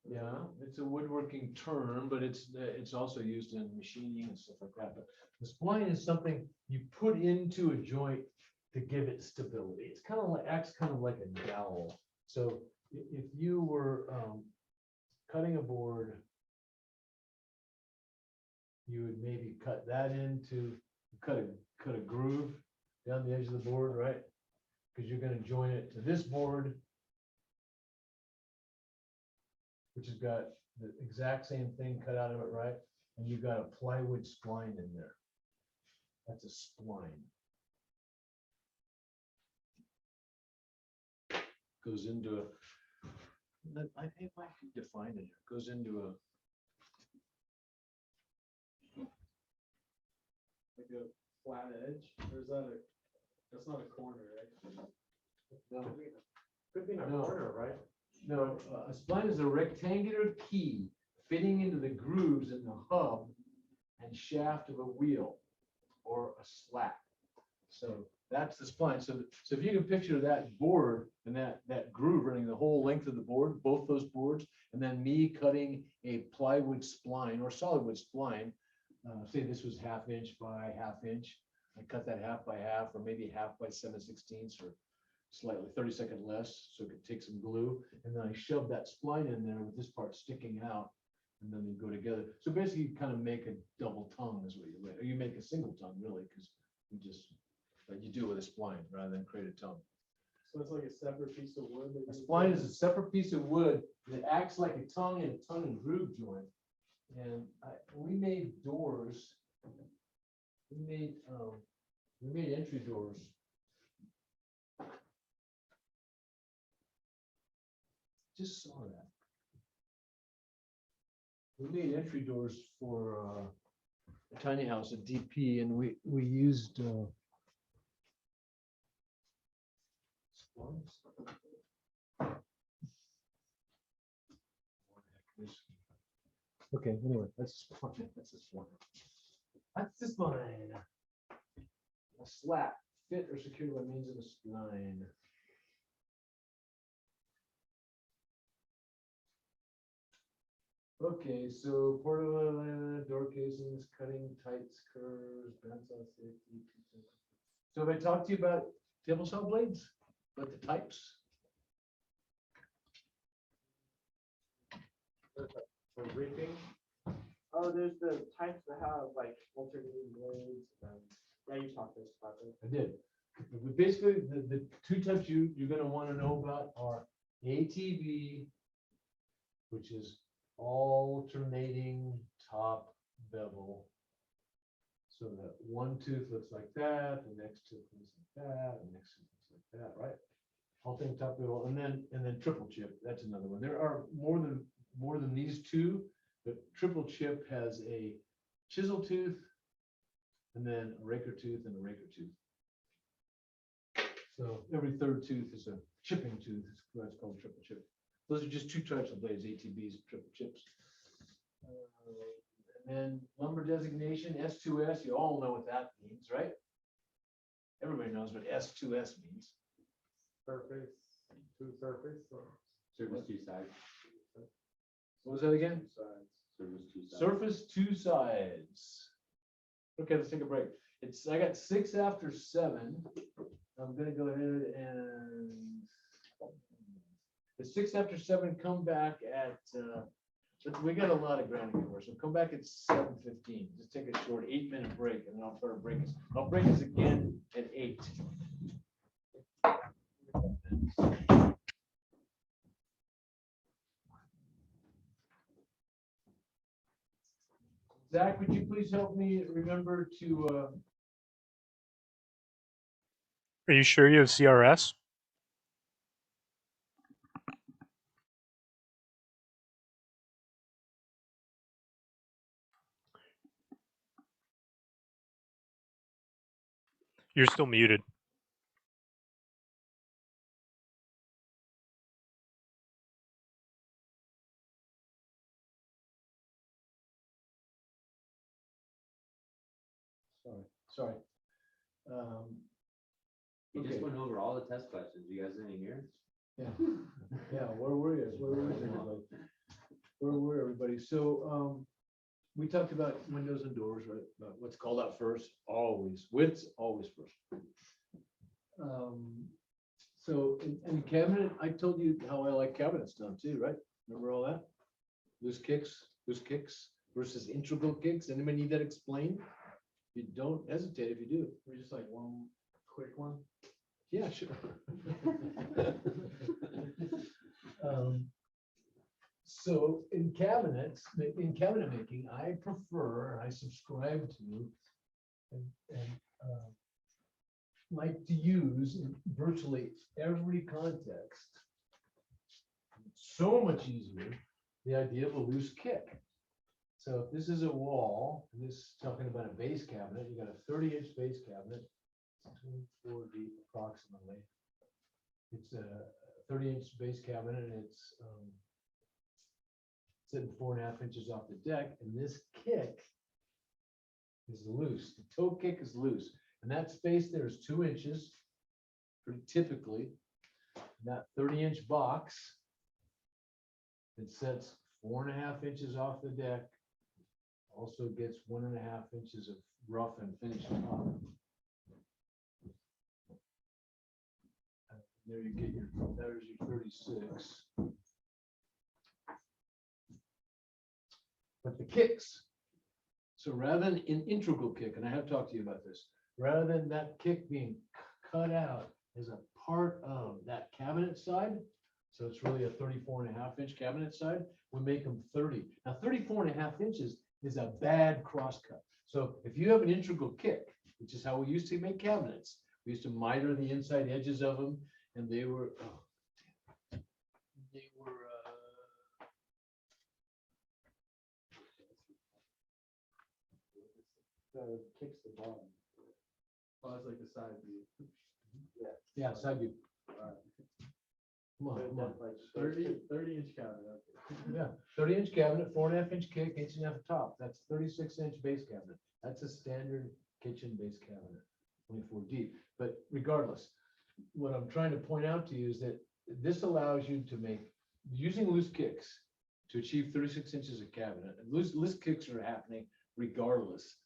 Yeah, it's a woodworking term, but it's also used in machining and stuff like that. But the spline is something you put into a joint to give it stability. It's kind of like, acts kind of like a dowel. So if you were cutting a board, you would maybe cut that into, cut a groove down the edge of the board, right? Because you're going to join it to this board, which has got the exact same thing cut out of it, right? And you've got a plywood spline in there. That's a spline. Goes into I think I can define it. It goes into a, Like a flat edge, or is that that's not a corner, right? no, Could be in a No. corner, right? no, a spline is a rectangular key fitting into the grooves in the hub and shaft of a wheel or a slat. So that's the spline. So if you can picture that board and that groove running the whole length of the board, both those boards, and then me cutting a plywood spline or solid wood spline, say this was 1/2 inch by 1/2 inch. I cut that 1/2 by 1/2, or maybe 1/2 by 7/16, or slightly 32nd less, so it could take some glue. And then I shove that spline in there with this part sticking out, and then they go together. So basically, you kind of make a double tongue is what you, or you make a single tongue really, because you just, but you do it with a spline rather than create a tongue. So it's like a separate piece of wood. that A you- spline is a separate piece of wood that acts like a tongue and groove joint. And we made doors. We made entry doors. Just saw that. We made entry doors for a tiny house at DP, and we used splines. Okay, anyway, that's a spline. That's a spline. That's the spline. A slat, fit or secure by means of a spline. Okay, so portable door casings, cutting tights, curves, bandsaw safety. So have I talked to you about table saw blades, about the types? For reaping, Oh, there's the types that have like alternating blades. Yeah, you talked to us about this. I did. But basically, the two types you're gonna wanna know about are ATV, which is alternating top bevel. So that one tooth looks like that, the next tooth looks like that, the next tooth looks like that, right? Alternating top bevel, and then triple chip, that's another one. There are more than these two, but triple chip has a chisel tooth, and then a raker tooth and a raker tooth. So every third tooth is a chipping tooth, that's called triple chip. Those are just two types of blades, ATBs, and triple chips. And then lumber designation, S2S, you all know what that means, right? Everybody knows what S2S means. surface, two surface, or Service two sides. What was that again? sides. Service two sides. Surface two sides. Okay, let's take a break. I got 6 after 7. I'm gonna go ahead and. The 6 after 7, come back at, we got a lot of ground to cover, so come back at 7:15. Just take a short 8-minute break, and then I'll try to break us. I'll break us again at 8. Zach, would you please help me remember to, Are you sure you have CRS? You're still muted. sorry. We just Okay. went over all the test questions. You guys didn't hear? Yeah, yeah, where were you? Where were everybody? So, we talked about windows and doors, right? About what's called out first, always, width's always first. So in cabinet, I told you how I like cabinets done too, right? Remember all that? Loose kicks versus integral kicks. Anybody need that explained? You don't hesitate if you do. We just like one quick one. Yeah, sure. So in cabinet making, I prefer, I subscribe to, and like to use in virtually every context. So much easier, the idea of a loose kick. So if this is a wall, and this is talking about a base cabinet, you got a 30-inch base cabinet, 24 deep approximately. It's a 30-inch base cabinet, and it's sitting 4.5 inches off the deck, and this kick is loose. The toe kick is loose, and that space there is 2 inches, pretty typically. And that 30-inch box, it sets 4.5 inches off the deck, also gets 1.5 inches of rough and finished top. There you get your, there's your 36. But the kicks, so rather than an integral kick, and I have talked to you about this, rather than that kick being cut out as a part of that cabinet side. So it's really a 34.5 inch cabinet side. We make them 30. Now 34.5 inches is a bad cross cut. So if you have an integral kick, which is how we used to make cabinets, we used to miter the inside edges of them, and they were, The kicks the bottom. Oh, it's like the side view. yeah, side view. Come on, They're come on. like 30-inch cabinet. Yeah, 30 inch cabinet, 4.5 inch kick, 1.5 top. That's 36 inch base cabinet. That's a standard kitchen base cabinet, 24 deep. But regardless, what I'm trying to point out to you is that this allows you to make, using loose kicks to achieve 36 inches of cabinet. And loose kicks are happening regardless,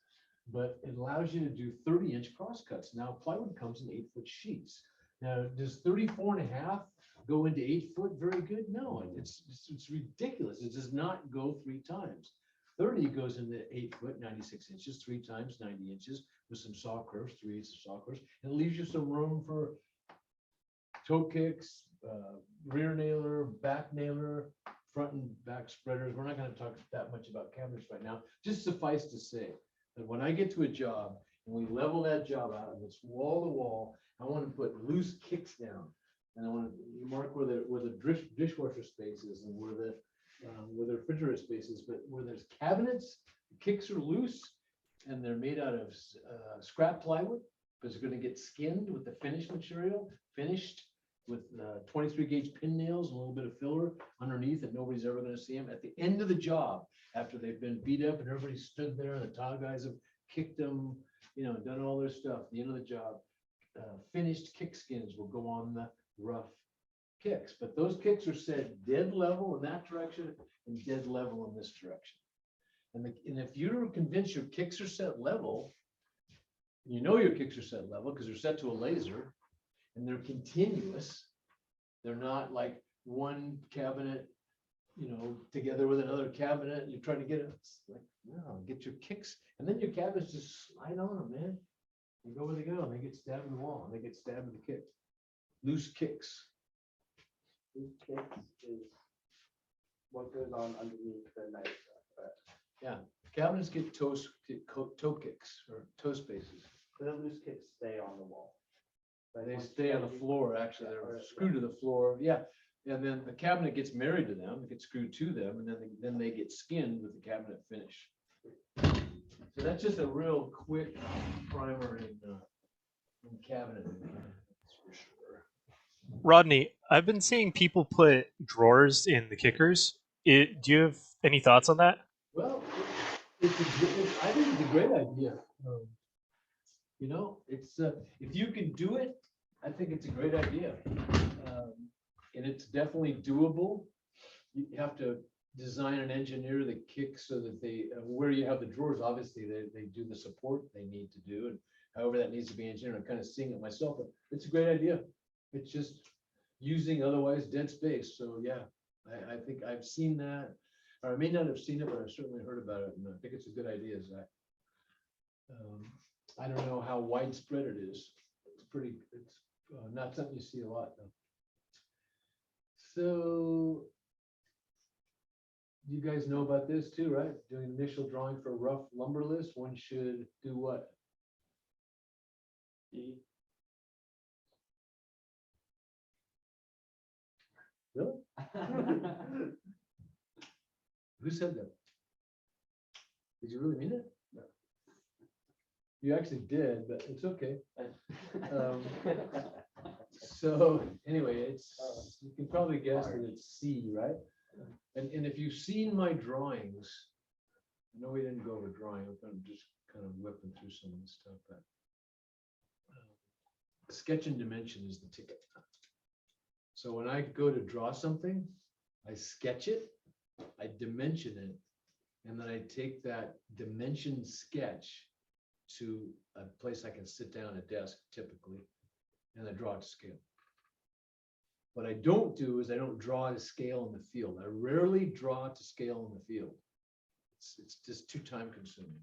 but it allows you to do 30-inch cross cuts. Now plywood comes in 8-foot sheets. Now, does 34.5 go into 8 foot very good? No, it's ridiculous. It does not go 3 times. 30 goes into 8 foot, 96 inches, 3 times 90 inches with some saw curves, 3/8 of saw curves. And it leaves you some room for toe kicks, rear nailer, back nailer, front and back spreaders. We're not going to talk that much about cabinets right now. Just suffice to say that when I get to a job and we level that job out and it's wall to wall, I want to put loose kicks down. And I want to mark where the dishwasher space is and where the refrigerator space is, but where there's cabinets, the kicks are loose and they're made out of scrap plywood, because they're going to get skinned with the finished material, finished with 23 gauge pin nails and a little bit of filler underneath that nobody's ever going to see them. At the end of the job, after they've been beat up and everybody stood there and the tile guys have kicked them, done all their stuff, at the end of the job, finished kick skins will go on the rough kicks, but those kicks are set dead level in that direction and dead level in this direction. And if you're convinced your kicks are set level, your kicks are set level because they're set to a laser and they're continuous. They're not like one cabinet, together with another cabinet. You're trying to get it. It's like, no, get your kicks, and then your cabinets just slide on them, man. They go where they go, and they get stabbed in the wall, and they get stabbed in the kick. Loose kicks. These kicks is what goes on underneath the nice stuff. Yeah, cabinets get toe kicks or toe spaces. The loose kicks stay on the wall. Like They once stay you on the gotta use- floor, actually, Yeah, they're or- screwed to the floor, yeah. And then the cabinet gets married to them, it gets screwed to them, and then they get skinned with the cabinet finish. So that's just a real quick primer in cabinet. That's for sure. Rodney, I've been seeing people put drawers in the kickers. Do you have any thoughts on that? Well, I think it's a great idea. It's, if you can do it, I think it's a great idea. And it's definitely doable. You have to design and engineer the kicks so that where you have the drawers, obviously, they do the support they need to do. And however that needs to be engineered, I'm kind of seeing it myself, but it's a great idea. It's just using otherwise dead space. So yeah, I think I've seen that. Or I may not have seen it, but I've certainly heard about it. And I think it's a good idea, Zach. I don't know how widespread it is. It's not something you see a lot though. So you guys know about this too, right? Doing initial drawing for a rough lumber list, one should do what? Really? Who said that? Did you really mean it? No. You actually did, but it's okay. So anyway, you can probably guess that it's C, right? And if you've seen my drawings, I know we didn't go over drawing, I'm just kind of whipping through some of this stuff, but sketch and dimension is the ticket. So when I go to draw something, I sketch it, I dimension it, and then I take that dimension sketch to a place I can sit down at a desk typically, and I draw it to scale. What I don't do is I don't draw to scale in the field. I rarely draw to scale in the field. It's just too time consuming.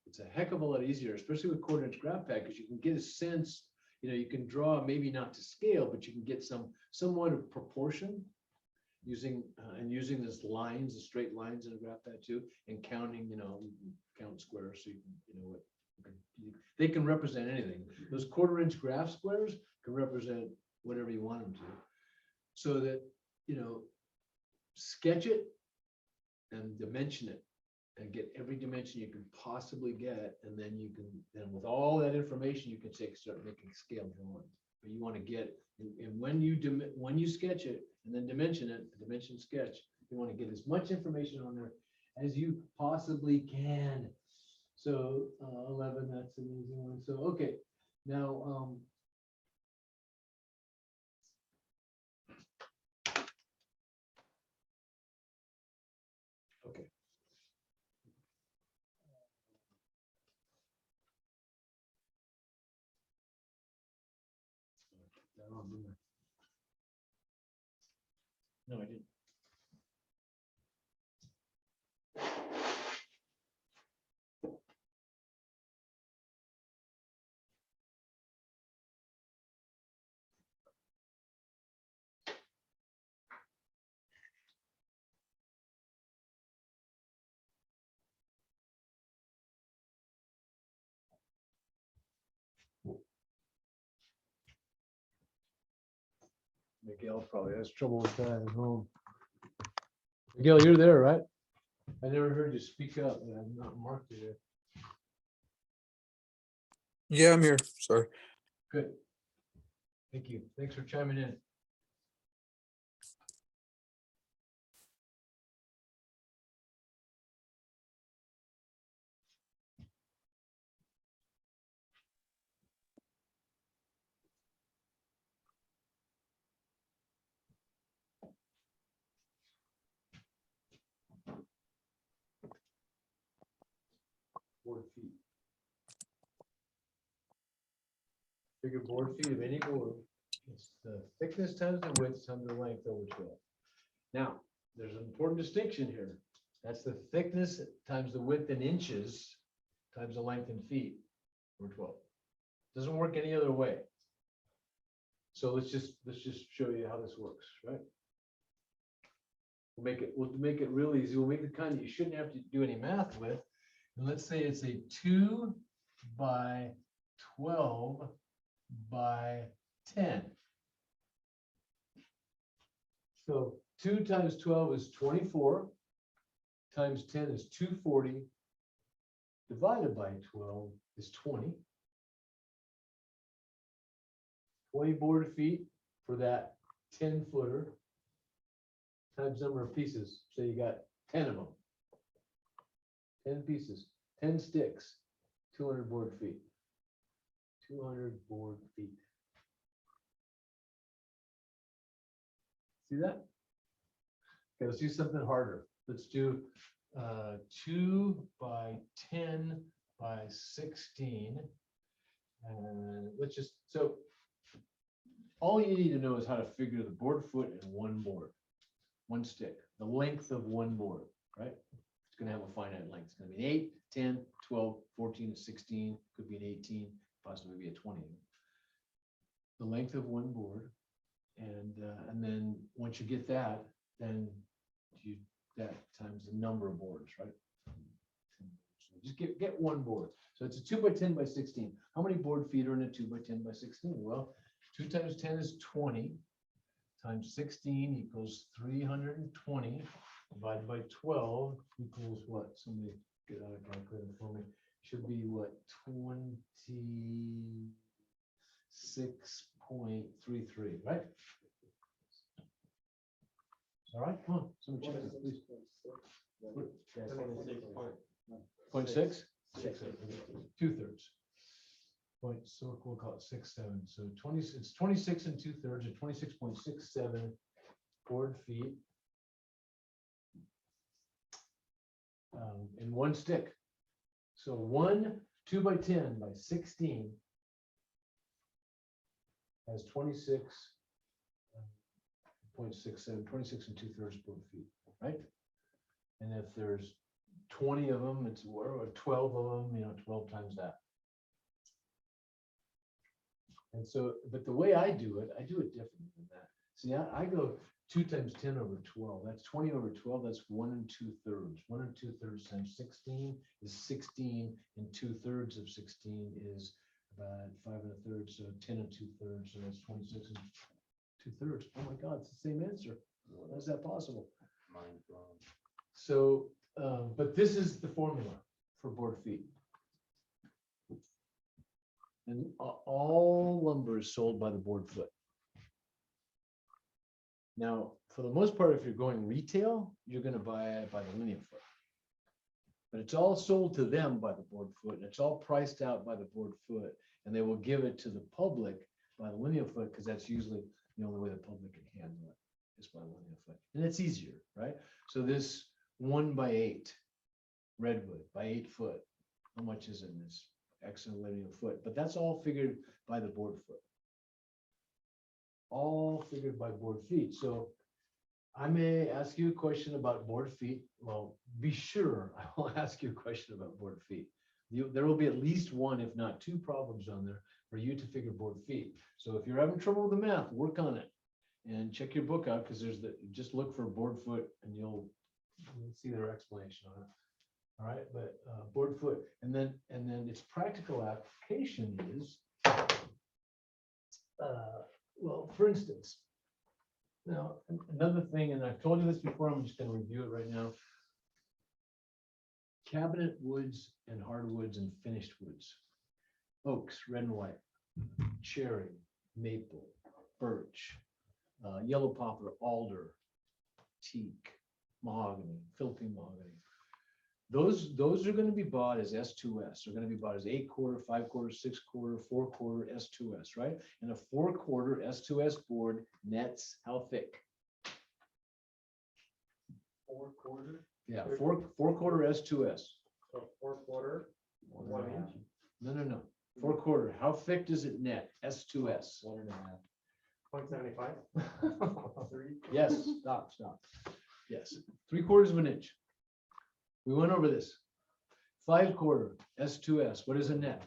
It's a heck of a lot easier, especially with 1/4 inch graph pad, because you can get a sense. you can draw, maybe not to scale, but you can get somewhat of proportion using, and using this lines, the straight lines in a graph pad too, and counting, you can count squares, so you can, what, they can represent anything. Those 1/4-inch graph squares can represent whatever you want them to. So that, sketch it and dimension it and get every dimension you can possibly get. And then then with all that information, you can start making scale drawings. But you want to get, and when you sketch it and then dimension it, a dimension sketch, you want to get as much information on there as you possibly can. So 11, that's an easy one. So, okay, now, okay. No, I didn't. Miguel probably has trouble with that at home. Miguel, you're there, right? I never heard you speak up, and I'm not marked you there. Yeah, I'm here. Sorry. Good. Thank you. Thanks for chiming in. Board feet. Figure board feet of any board. It's the thickness times the width times the length over 12. Now, there's an important distinction here. That's the thickness times the width in inches times the length in feet over 12. Doesn't work any other way. So let's just show you how this works, right? We'll make it real easy. We'll make the kind that you shouldn't have to do any math with. And let's say it's a 2 by 12 by 10. So 2 times 12 is 24, times 10 is 240, divided by 12 is 20. 20 board feet for that 10-footer, times number of pieces. So you got 10 of them. 10 pieces, 10 sticks, 200 board feet. 200 board feet. See that? Okay, let's do something harder. Let's do 2 by 10 by 16. And let's just, so all you need to know is how to figure the board foot in one board, one stick, the length of one board, right? It's going to have a finite length. It's going to be an 8, 10, 12, 14, 16, could be an 18, possibly be a 20. The length of one board. And then once you get that, then that times the number of boards, right? So just get one board. So it's a 2 by 10 by 16. How many board feet are in a 2 by 10 by 16? Well, 2 times 10 is 20, times 16 equals 320, divided by 12 equals what? Somebody get out a calculator for me. Should be what? 26.33, right? All right, come on, somebody check this, please. 0.6? 2/3. So we'll call it 6/7. So 20, it's 26 2/3 or 26.67 board feet. In one stick. So 2 by 10 by 16 has 26.67, 26 2/3 board feet, right? And if there's 20 of them, it's or 12 of them, 12 times that. And so, but the way I do it differently than that. See, I go 2 times 10 over 12. That's 20 over 12. That's 1 2/3. 1 2/3 times 16 is 16, and 2/3 of 16 is about 5 1/3. So 10 2/3. So that's 26 and 2/3. Oh my God, it's the same answer. How is that possible? Mind blown. So, but this is the formula for board feet. And all lumber is sold by the board foot. Now, for the most part, if you're going retail, you're gonna buy it by the linear foot. But it's all sold to them by the board foot, and it's all priced out by the board foot, and they will give it to the public by the linear foot, because that's usually the only way the public can handle it, is by linear foot. And it's easier, right? So this 1x8 redwood by 8 foot, how much is in this X and linear foot? But that's all figured by the board foot. All figured by board feet. So I may ask you a question about board feet. Well, be sure I will ask you a question about board feet. There will be at least one, if not 2 problems on there for you to figure board feet. So if you're having trouble with the math, work on it and check your book out, because there's just look for board foot and you'll see their explanation on it. All right, but board foot, and then its practical application is, well, for instance, now another thing, and I've told you this before, I'm just going to review it right now. Cabinet woods and hardwoods and finished woods, oaks, red and white, cherry, maple, birch, yellow poplar, alder, teak, mahogany, Philippine mahogany. Those are going to be bought as S2S. They're going to be bought as 8 quarter, 5 quarter, 6 quarter, 4 quarter S2S, right? And a 4 quarter S2S board nets how thick? 4 quarter, Yeah, 4 quarter S2S. so 4 quarter, 1 inch. No. 4 quarter. How thick does it net? S2S. 0.75. 3. Yes, stop. Yes, 3/4 of an inch. We went over this. 5 quarter S2S. What is a net?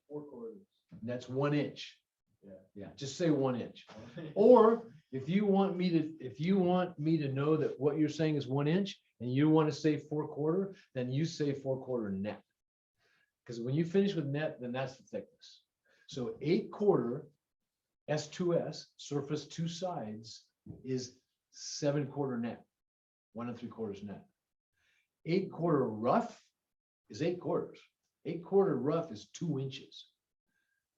4 quarters. That's 1 inch. Yeah. Yeah, just say 1 inch. Or if you want me to know that what you're saying is 1 inch and you want to say 4 quarter, then you say 4 quarter net. Because when you finish with net, then that's the thickness. So 8 quarter S2S, surface 2 sides, is 7 quarter net, 1 3/4 net. 8 quarter rough is 8 quarters. 8 quarter rough is 2 inches.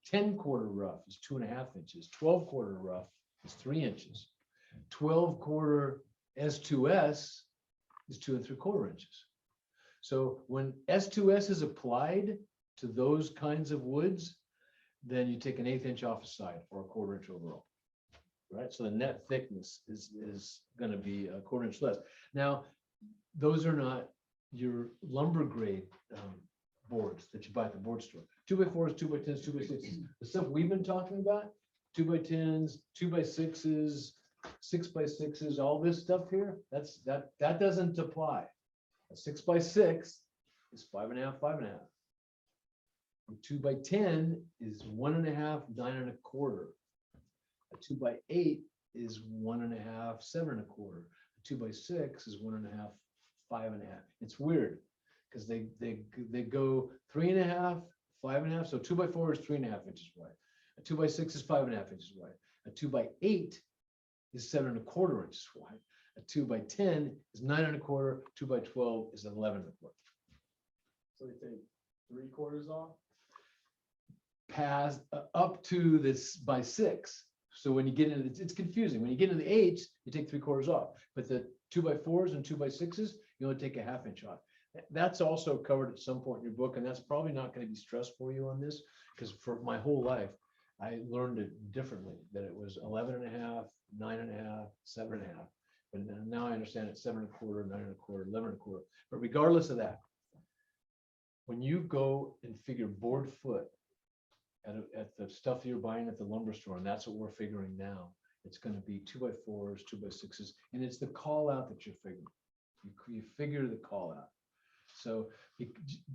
10 quarter rough is 2.5 inches. 12 quarter rough is 3 inches. 12 quarter S2S is 2 3/4 inches. So when S2S is applied to those kinds of woods, then you take an 1/8 inch off a side or a 1/4 inch overall. Right? So the net thickness is going to be a 1/4 inch less. Now, those are not your lumber grade boards that you buy at the board store. 2x4s, 2x10s, 2x6s. The stuff we've been talking about, 2x10s, 2x6s, 6x6s, all this stuff here, that doesn't apply. A 6x6 is 5.5, 5.5. A 2x10 is 1.5, 9 1/4. A 2x8 is 1.5, 7 1/4. A 2x6 is 1.5, 5.5. It's weird because they go 3.5, 5.5. So 2x4 is 3.5 inches wide. A 2x6 is 5.5 inches wide. A 2x8 is 7 1/4 inches wide. A 2x10 is 9 1/4. 2x12 is 11 1/4. So they take 3/4 off. Past up to this by 6. So when you get into it's confusing. When you get into the 8s, you take 3/4 off. But the 2x4s and 2x6s, you only take a 1/2 inch off. That's also covered at some point in your book, and that's probably not going to be stressed for you on this, because for my whole life, I learned it differently, that it was 11.5, 9.5, 7.5. But now I understand it's 7 1/4, 9 1/4, 11 1/4. But regardless of that, when you go and figure board foot at the stuff you're buying at the lumber store, and that's what we're figuring now, it's going to be 2x4s, 2x6s, and it's the call out that you're figuring. You figure the call out. So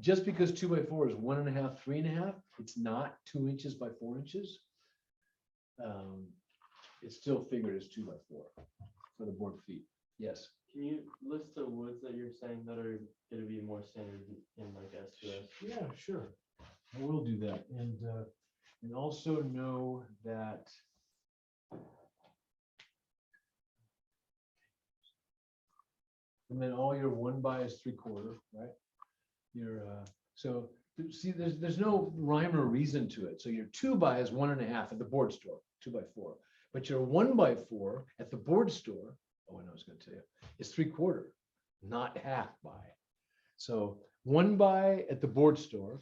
just because 2x4 is 1.5, 3.5, it's not 2 inches by 4 inches. it's still figured as 2 by 4 for the board feet. Yes. Can you list the woods that you're saying that are gonna be more standard in like S2S? Yeah, sure. I will do that. And also know that and then all your 1 by is 3/4, right? Your, so see, there's no rhyme or reason to it. So your 2 by is 1.5 at the board store, 2 by 4. But your 1 by 4 at the board store, oh, I know I was gonna tell you, is 3/4, not half by. So 1 by at the board store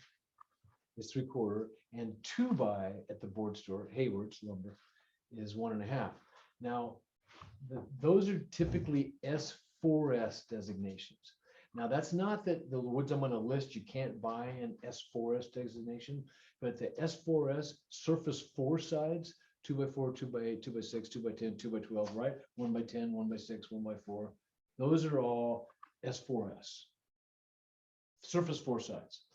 is 3/4, and 2 by at the board store, Hayward's lumber, is 1.5. Now, those are typically S4S designations. Now, that's not that the woods I'm gonna list, you can't buy an S4S designation, but the S4S surface 4 sides, 2 by 4, 2 by 8, 2 by 6, 2 by 10, 2 by 12, right? 1 by 10, 1 by 6, 1 by 4. Those are all S4S. Surface 4 sides.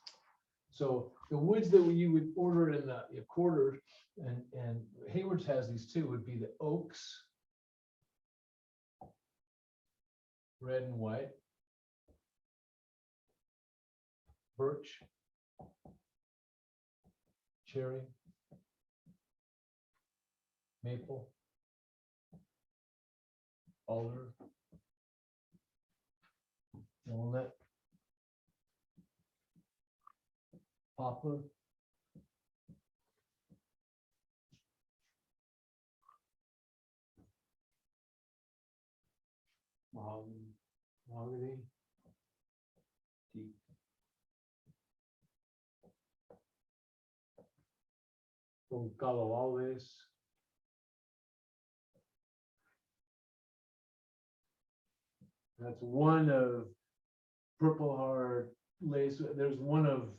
So the woods that you would order in the quarter, and Hayward's has these too, would be the oaks, red and white, birch, cherry, maple, alder, walnut, poplar, mahogany, teak, Caloales, that's one of purple heart lace. There's one of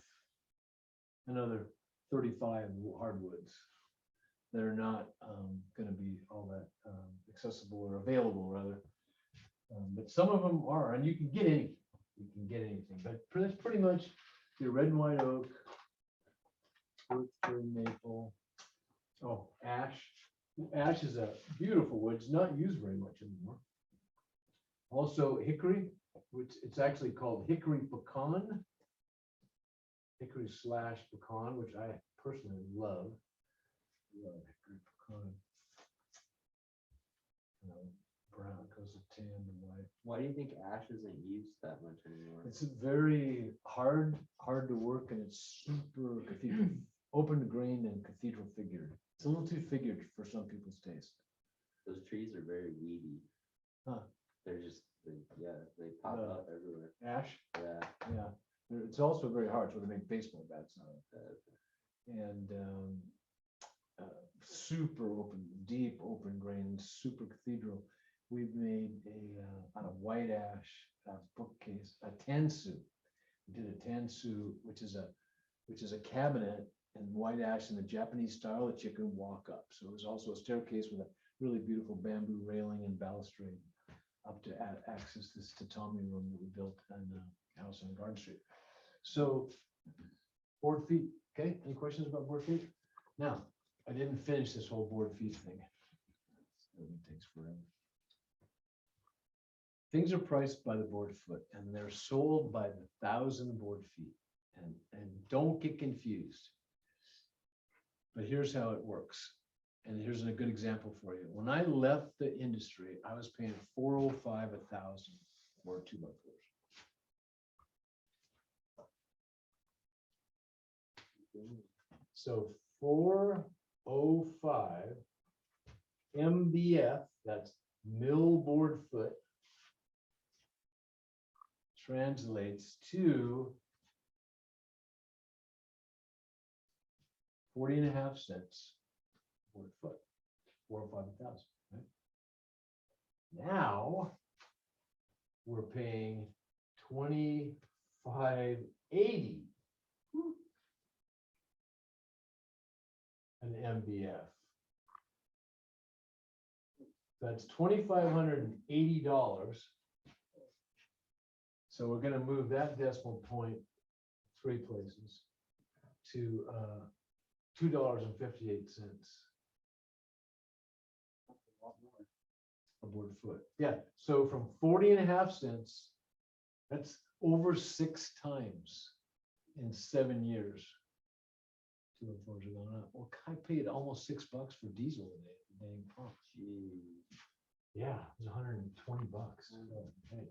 another 35 hardwoods that are not going to be all that accessible or available, rather. But some of them are, and you can get anything. You can get anything, but that's pretty much your red and white oak, birch, fir, maple. Oh, ash. Ash is a beautiful wood. It's not used very much anymore. Also hickory, which it's actually called hickory pecan. Hickory slash pecan, which I personally love. Love hickory pecan. Brown goes with tan and white. Why do you think ash isn't used that much anymore? It's very hard to work, and it's super cathedral, open grained and cathedral figured. It's a little too figured for some people's taste. Those trees are very weedy. Huh. They're just, they pop The- up everywhere. Ash, Yeah. yeah. It's also very hard, so they make baseball bats out of it. And super open, deep open grain, super cathedral. We've made out of white ash bookcase, a tansu. We did a tansu, which is a cabinet in white ash in the Japanese style that you can walk up. So there's also a staircase with a really beautiful bamboo railing and balustrade up to access this tatami room that we built in a house on Garden Street. So board feet, okay? Any questions about board feet? Now, I didn't finish this whole board feet thing. It takes forever. Things are priced by the board foot, and they're sold by the 1,000 board feet. And don't get confused. But here's how it works. And here's a good example for you. When I left the industry, I was paying $405 a 1,000 for 2x4s. So 405 MBF, that's mill board foot, translates to 40.5 cents board foot, 405 a 1,000, right? Now we're paying 25.80 an MBF. That's $2,580. So we're gonna move that decimal point 3 places to $2.58. A board foot. Yeah, so from 40.5 cents, that's over 6 times in 7 years. 204s are going up. Well, I paid almost $6 for diesel today, at the dang pump. Yeah, it was $120. Hey.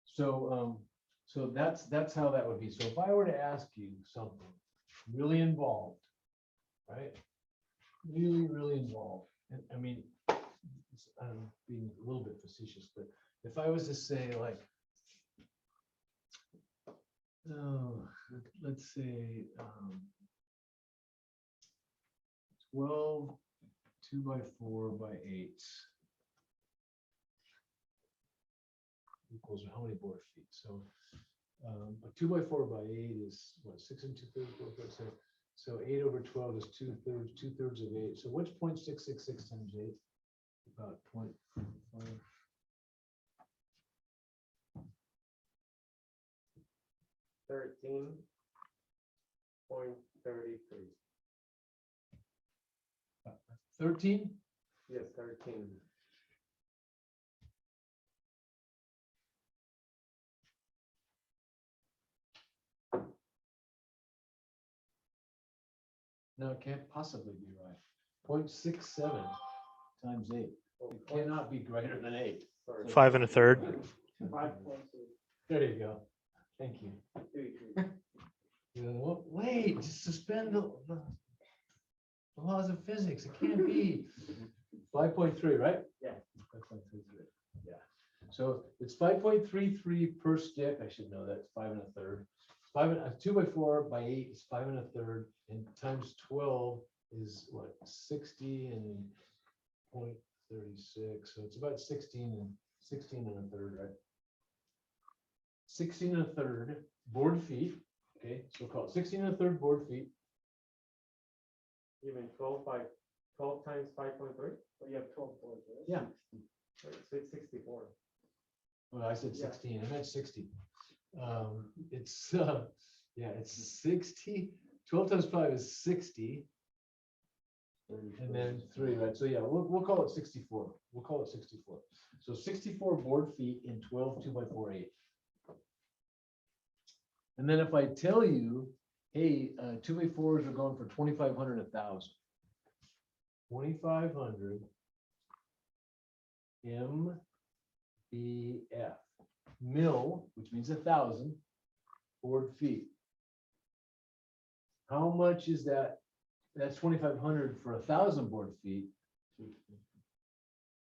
So that's how that would be. So if I were to ask you something really involved, right? Really involved. And I mean, I'm being a little bit facetious, but if I was to say like, oh, let's say 12 2x4x8 equals how many board feet? So a 2x4x8 is what, 6 2/3. So 8 over 12 is 2/3, 2/3 of 8. So what's 0.666 times 8? About 0.5. 13.33. 13? Yes, 13. No, it can't possibly be right. 0.67 times 8. It cannot be greater than 8. Sorry. 5 1/3. 5.2. There you go. Thank you. Wait, just suspend the laws of physics. It can't be. 5.3, right? Yeah. 5.33. Yeah. So it's 5.33 per stick. I should know that. It's 5 1/3. 2x4x8 is 5 1/3, and times 12 is what, 60 and 0.36. So it's about 16 1/3, right? 16 1/3 board feet. Okay, so we'll call it 16 1/3 board feet. You mean 12 times 5.3? Well, you have 12 boards, right? Yeah. So it's 64. Well, I said Yeah. 16. I meant 60. It's yeah, it's 60. 12 times 5 is 60. And then 3, right? So yeah, we'll call it 64. We'll call it 64. So 64 board feet in 12 2x4x8. And then if I tell you, hey, 2x4s are going for 2,500 1,000. 2,500 MBF. Mil, which means 1,000 board feet. How much is that? That's 2,500 for 1,000 board feet.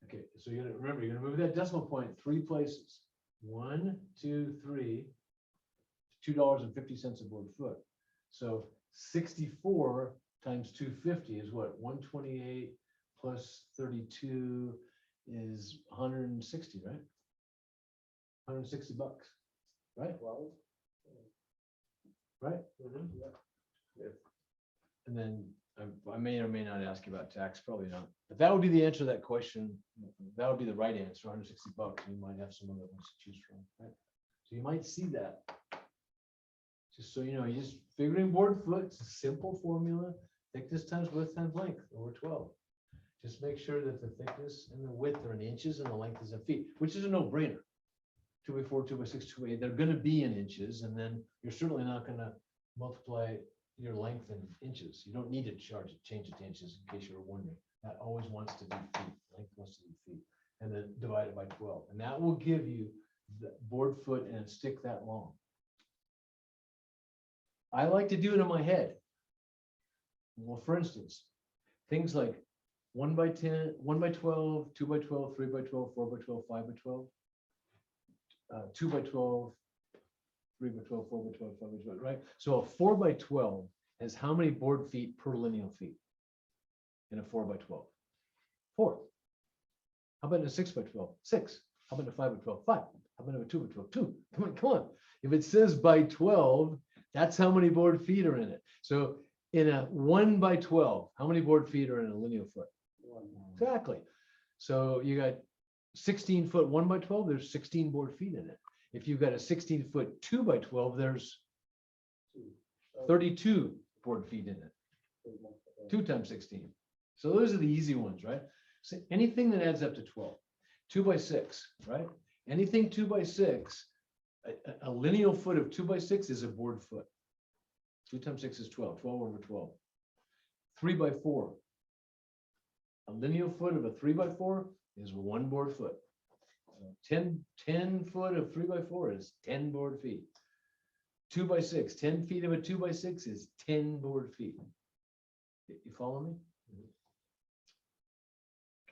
Okay, so you're gonna remember, you're gonna move that decimal point 3 places. 1, 2, 3. $2.50 a board foot. So 64 times 250 is what? 128 plus 32 is 160, right? $160, right? Well, Right? yeah. And then I may or may not ask you about tax, probably not. But that would be the answer to that question. That would be the right answer, $160. You might have some other ones to choose from, right? So you might see that. Just so you know, you just figuring board foot, it's a simple formula, thickness times width times length over 12. Just make sure that the thickness and the width are in inches and the length is in feet, which is a no-brainer. 2x4, 2x6, 2x8, they're gonna be in inches, and then you're certainly not gonna multiply your length in inches. You don't need to change it to inches, in case you were wondering. That always wants to be feet, length wants to be feet, and then divide it by 12. And that will give you the board foot and a stick that long. I like to do it in my head. Well, for instance, things like 1x10, 1x12, 2x12, 3x12, 4x12, 5x12, 2x12, 3x12, 4x12, 5x12, right? So a 4x12 has how many board feet per lineal feet in a 4x12? 4. How about in a 6x12? 6. How about in a 5x12? 5. How about in a 2x12? 2. Come on. If it says by 12, that's how many board feet are in it. So in a 1x12, how many board feet are in a lineal foot? 1. Exactly. So you got 16 foot 1x12, there's 16 board feet in it. If you've got a 16 foot 2x12, there's 32 board feet in it. 2 times 16. So those are the easy ones, right? So anything that adds up to 12, 2 by 6, right? Anything 2 by 6, a lineal foot of 2 by 6 is a board foot. 2 times 6 is 12, 12 over 12. 3 by 4. A lineal foot of a 3 by 4 is 1 board foot. 10 foot of 3 by 4 is 10 board feet. 2 by 6, 10 feet of a 2 by 6 is 10 board feet. You follow me?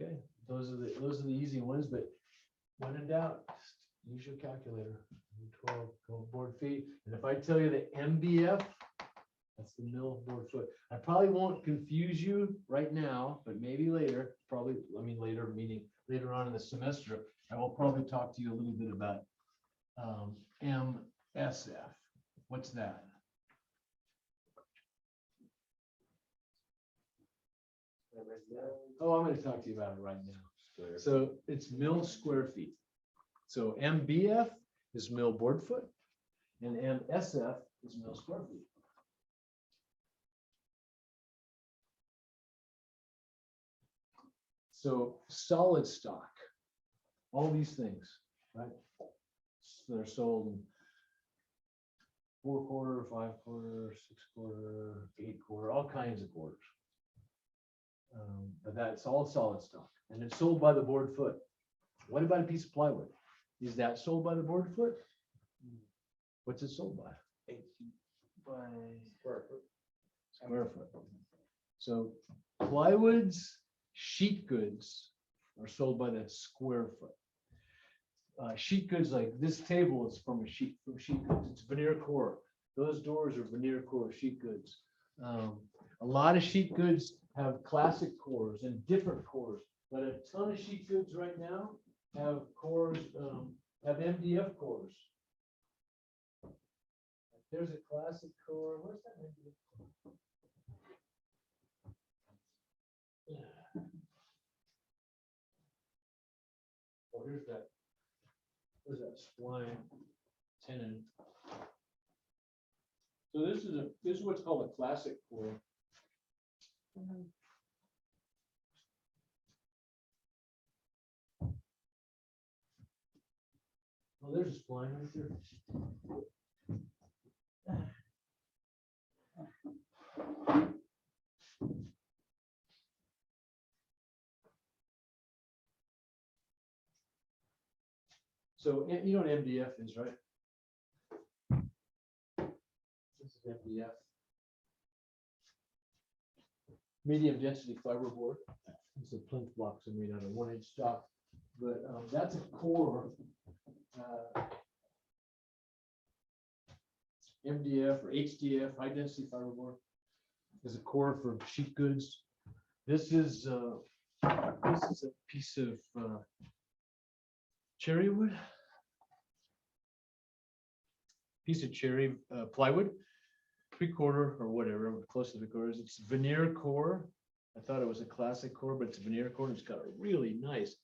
Okay, those are the easy ones, but when in doubt, just use your calculator. 12 board feet. And if I tell you the MBF, that's the mill board foot. I probably won't confuse you right now, but maybe later, probably, I mean, later, meaning later on in the semester, I will probably talk to you a little bit about MSF. What's that? Oh, I'm going to talk to you about it right now. So it's mill square feet. So MBF is mill board foot and MSF is mill square feet. So solid stock, all these things, right? They're sold in 4/4, 5/4, 6/4, 8/4, all kinds of quarters. But that's all solid stock and it's sold by the board foot. What about a piece of plywood? Is that sold by the board foot? What's it sold by? 8 feet by Square foot. Square foot. So plywoods, sheet goods are sold by the square foot. Sheet goods like this table is from sheet goods. It's veneer core. Those doors are veneer core sheet goods. A lot of sheet goods have classic cores and different cores, but a ton of sheet goods right now have cores, have MDF cores. There's a classic core. Where's that MDF core? Oh, here's that. Where's that spline tenon? So this is what's called a classic core. Oh, there's a spline right there. So you know what MDF is, right? This is MDF. Medium density fiberboard. It's the plinth blocks are made out of 1-inch stock, but that's a core. MDF or HDF, high density fiberboard, is a core for sheet goods. This is a piece of cherry wood. Piece of cherry plywood, 3/4 or whatever, close to 3/4. It's veneer core. I thought it was a classic core, but it's a veneer core. It's got a really nice,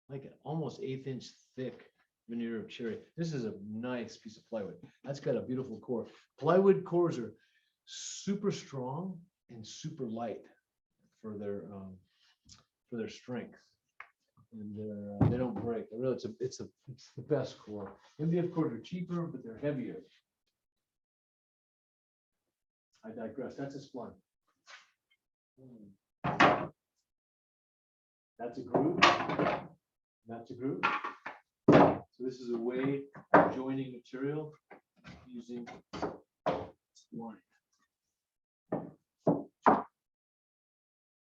like an almost 1/8 inch thick veneer of cherry. This is a nice piece of plywood. That's got a beautiful core. Plywood cores are super strong and super light for their strength. And they don't break. Really, it's the best core. MDF cores are cheaper, but they're heavier. I digress. That's a spline. That's a groove. That's a groove. So this is a way of joining material using spline.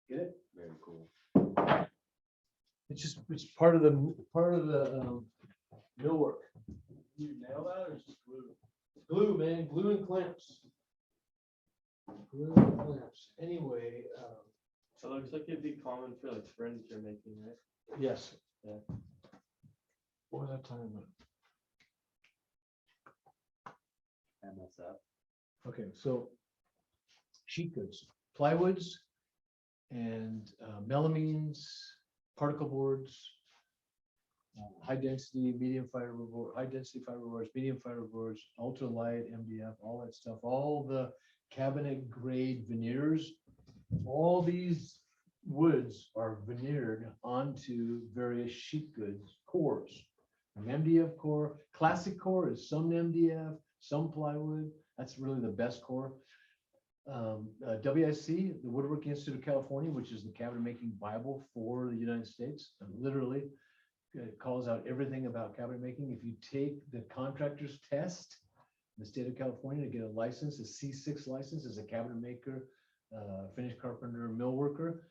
Get it? Very cool. It's part of the millwork. You nail that or just glue? Glue, man, glue and clamps. Glue and clamps. Anyway, So it looks like it'd be common for like furniture making, right? yes. Yeah. What was I talking about? MSF. Okay, so sheet goods, plywoods and melamines, particle boards, high density, medium fiberboard, high density fiberboards, medium fiberboards, ultralight, MDF, all that stuff, all the cabinet grade veneers, all these woods are veneered onto various sheet goods cores. An MDF core, classic core is some MDF, some plywood. That's really the best core. WIC, the Woodworking Institute of California, which is the cabinet making Bible for the United States, and literally it calls out everything about cabinet making. If you take the contractor's test in the state of California to get a license, a C6 license as a cabinet maker, finished carpenter, mill worker,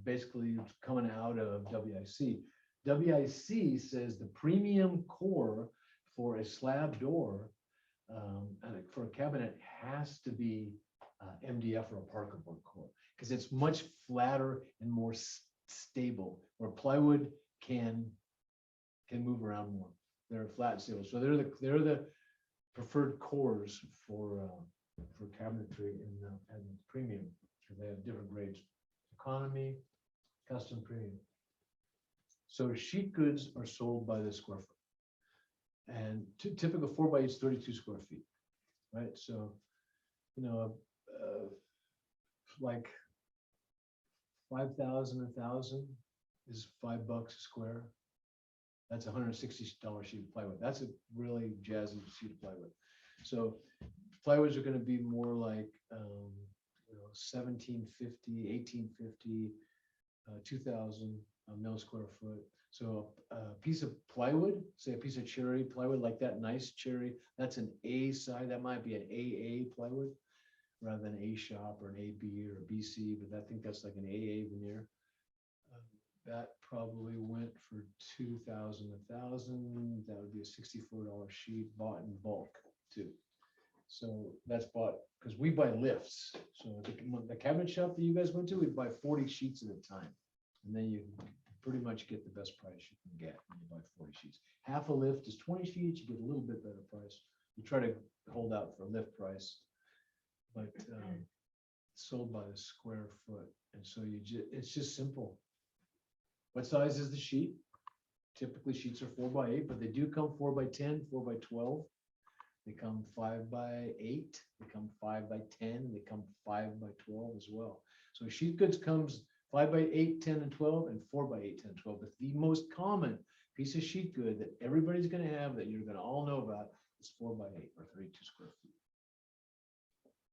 basically it's coming out of WIC. WIC says the premium core for a slab door and for a cabinet has to be MDF or a Parker board core because it's much flatter and more stable. Where plywood can move around more. They're flat and stable, so they're the preferred cores for cabinetry and premium. So they have different grades: economy, custom, premium. So sheet goods are sold by the square foot, and typical 4x8 is 32 square feet, right? So, you know, like 5,000, 1,000 is $5 a square. That's $160 sheet of plywood. That's a really jazzy sheet of plywood. So plywoods are going to be more like 1750, 1850, 2,000 mil square foot. So a piece of plywood, say a piece of cherry plywood like that, nice cherry, that's an A side. That might be an AA plywood rather than A shop or an AB or a BC, but I think that's like an AA veneer. That probably went for 2,000, 1,000. That would be a $64 sheet bought in bulk too. So that's bought because we buy lifts. So the cabinet shop that you guys went to, we buy 40 sheets at a time. And then you pretty much get the best price you can get when you buy 40 sheets. Half a lift is 20 sheets. You get a little bit better price. You try to hold out for a lift price, but sold by the square foot. And so it's just simple. What size is the sheet? Typically sheets are 4x8, but they do come 4x10, 4x12. They come 5x8, they come 5x10, they come 5x12 as well. So sheet goods comes 5x8, 10, and 12, and 4x8, 10, and 12. But the most common piece of sheet good that everybody's going to have that you're going to all know about is 4x8 or 32 square feet.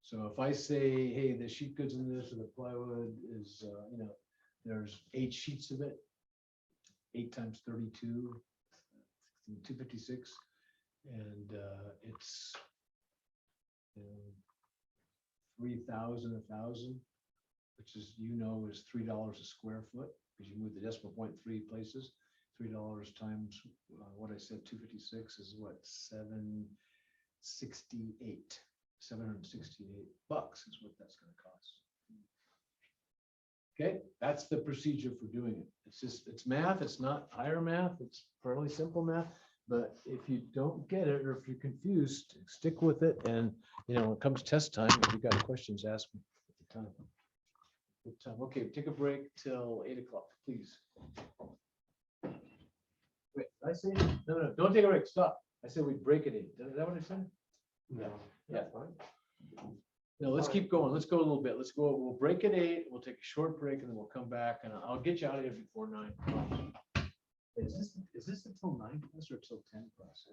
So if I say, hey, the sheet goods in this or the plywood is, there's 8 sheets of it, 8 times 32, 256, and it's 3,000, 1,000, which is is $3 a square foot because you move the decimal point 3 places. $3 times what I said, 256 is what, 768. $768 is what that's going to cost. Okay, that's the procedure for doing it. It's math. It's not higher math. It's fairly simple math. But if you don't get it or if you're confused, stick with it. And when it comes test time, if you've got questions, ask me at the time. Good time. Okay, take a break till 8 o'clock, please. Wait, did I say? No, don't take a break. Stop. I said we break at 8. Is that what I said? No. Yeah, fine. No, let's keep going. Let's go a little bit. We'll break at 8. We'll take a short break and then we'll come back and I'll get you out of here before 9. Is this until 9 class or till 10 class?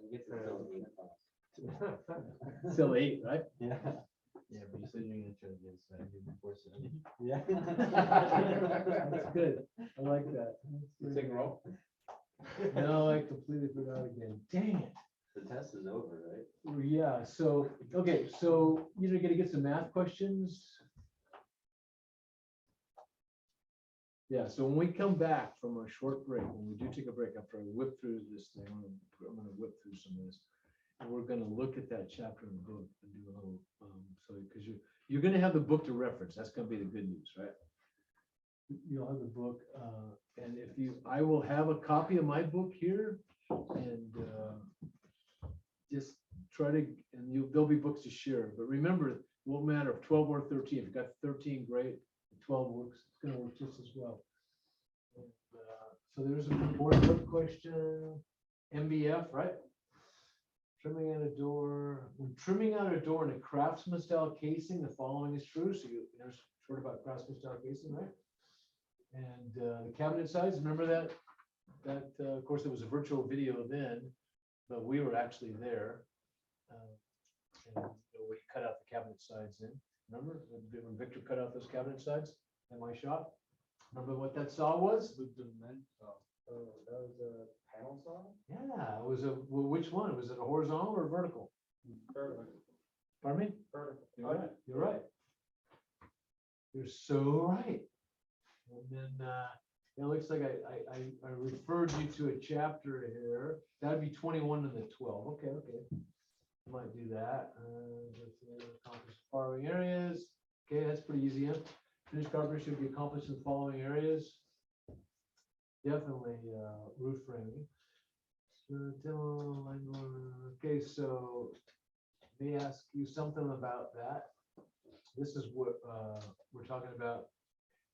Till 8, right? Yeah. Yeah, but you said you're gonna try to get us out of here before 7. Yeah. That's good. I like that. Take a roll. No, I completely forgot again. Dang it. The test is over, right? Yeah, so, okay, so you're gonna get some math questions. Yeah, so when we come back from our short break, when we do take a break after I whip through this thing, I'm gonna whip through some of this. And we're gonna look at that chapter in the book and do a little, so, because you're gonna have the book to reference. That's gonna be the good news, right? You'll have the book, and I will have a copy of my book here, and just try to, and there'll be books to share. But remember, it won't matter if 12 or 13. If you've got 13, great. If 12 works, it's gonna work just as well. And, so there's a board question, MBF, right? Trimming out a door. When trimming out a door in a Craftsman style casing, the following is true. So you're sure about Craftsman style casing, right? And the cabinet size, remember that? Of course, it was a virtual video then, but we were actually there. And we cut out the cabinet sides in. Remember when Victor cut out those cabinet sides in my shop? Remember what that saw was? With the men, that was a panel saw? Yeah, it was which one? Was it a horizontal or vertical? Vertical. Pardon me? Vertical. You're right. You're right. You're so right. And then it looks like I referred you to a chapter here. That'd be 21 to the 12. Okay, okay. Might do that. Accomplish the following areas. Okay, that's pretty easy. Yeah? Finished carpentry should be accomplished in the following areas. Definitely roof framing. Okay, so let me ask you something about that. This is what we're talking about.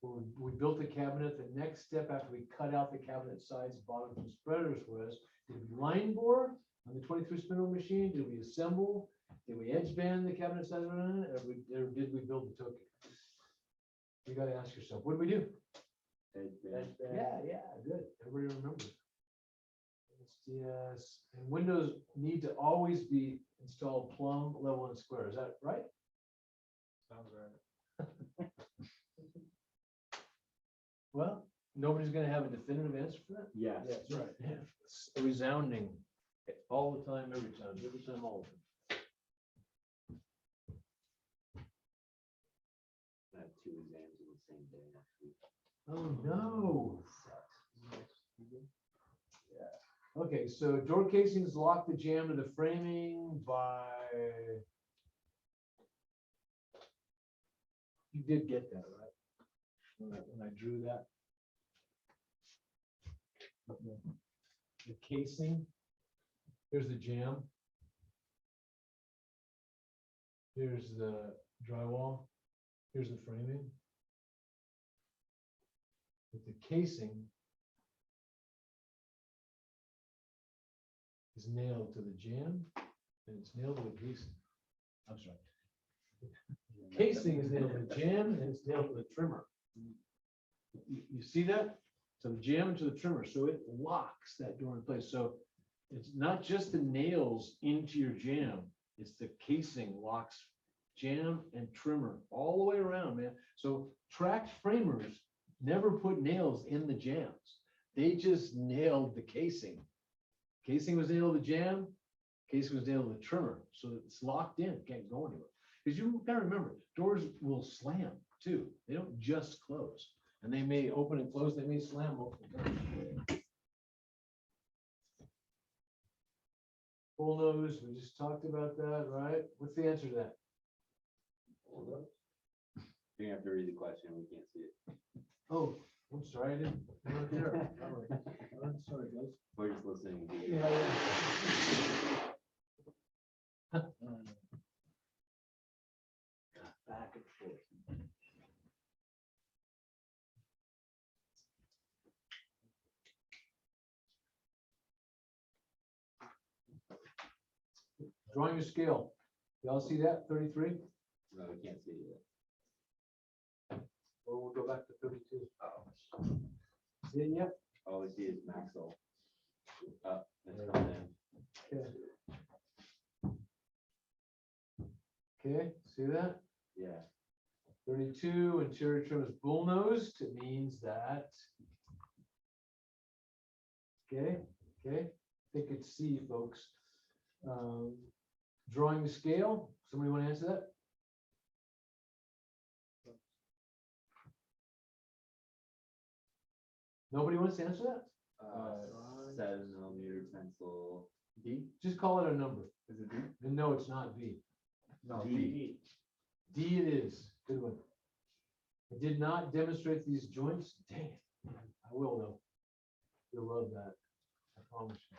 When we built the cabinet, the next step after we cut out the cabinet sides, bottoms and spreaders was, did we line bore on the 23 spindle machine? Did we assemble? Did we edge band the cabinet sides on it? Or did we build the token? You gotta ask yourself, what did we do? Yeah, good. Everybody remembers. Yes, and windows need to always be installed plumb, level, and square. Is that right? Sounds right. Well, nobody's gonna have a definitive answer for that? Yeah. That's right. Yeah. It's resounding all the time, every time, all the time. I have 2 exams in the same day next week. Oh, no. Okay, so door casings lock the jamb to the framing by. You did get that, right? When I drew that. The casing. Here's the jamb. Here's the drywall. Here's the framing. But the casing is nailed to the jamb and it's nailed to the casing. I'm sorry. Casing is nailed to the jamb and it's nailed to the trimmer. You see that? So the jamb and to the trimmer, so it locks that door in place. So it's not just the nails into your jamb, it's the casing locks jamb and trimmer all the way around, man. So tracked framers never put nails in the jambs. They just nailed the casing. Casing was nailed to the jamb, casing was nailed to the trimmer, so that it's locked in, can't go anywhere. Because you gotta remember, doors will slam too. They don't just close. And they may open and close, they may slam multiple times. Full nose, we just talked about that, right? What's the answer to that? You're gonna have to read the question, we can't see it. Oh, I'm sorry, I didn't. I'm not there. I'm sorry, guys. We're just listening to you. Yeah, yeah. Back and forth. Drawing a scale. Y'all see that, 33? No, we can't see it yet. Or we'll go back to 32. See it yet? All we see is Maxwell. Up, it's coming in. Okay. Okay, see that? Yeah. 32, interior trim is bullnosed. It means that. Okay, okay. I think it's C, folks. Drawing the scale. Somebody want to answer that? Nobody wants to answer that? 7mm pencil. D? Just call it a number. Is it D? No, it's not B. No, D. D it is. Good one. I did not demonstrate these joints. Dang it. I will though. You'll love that. I promise you.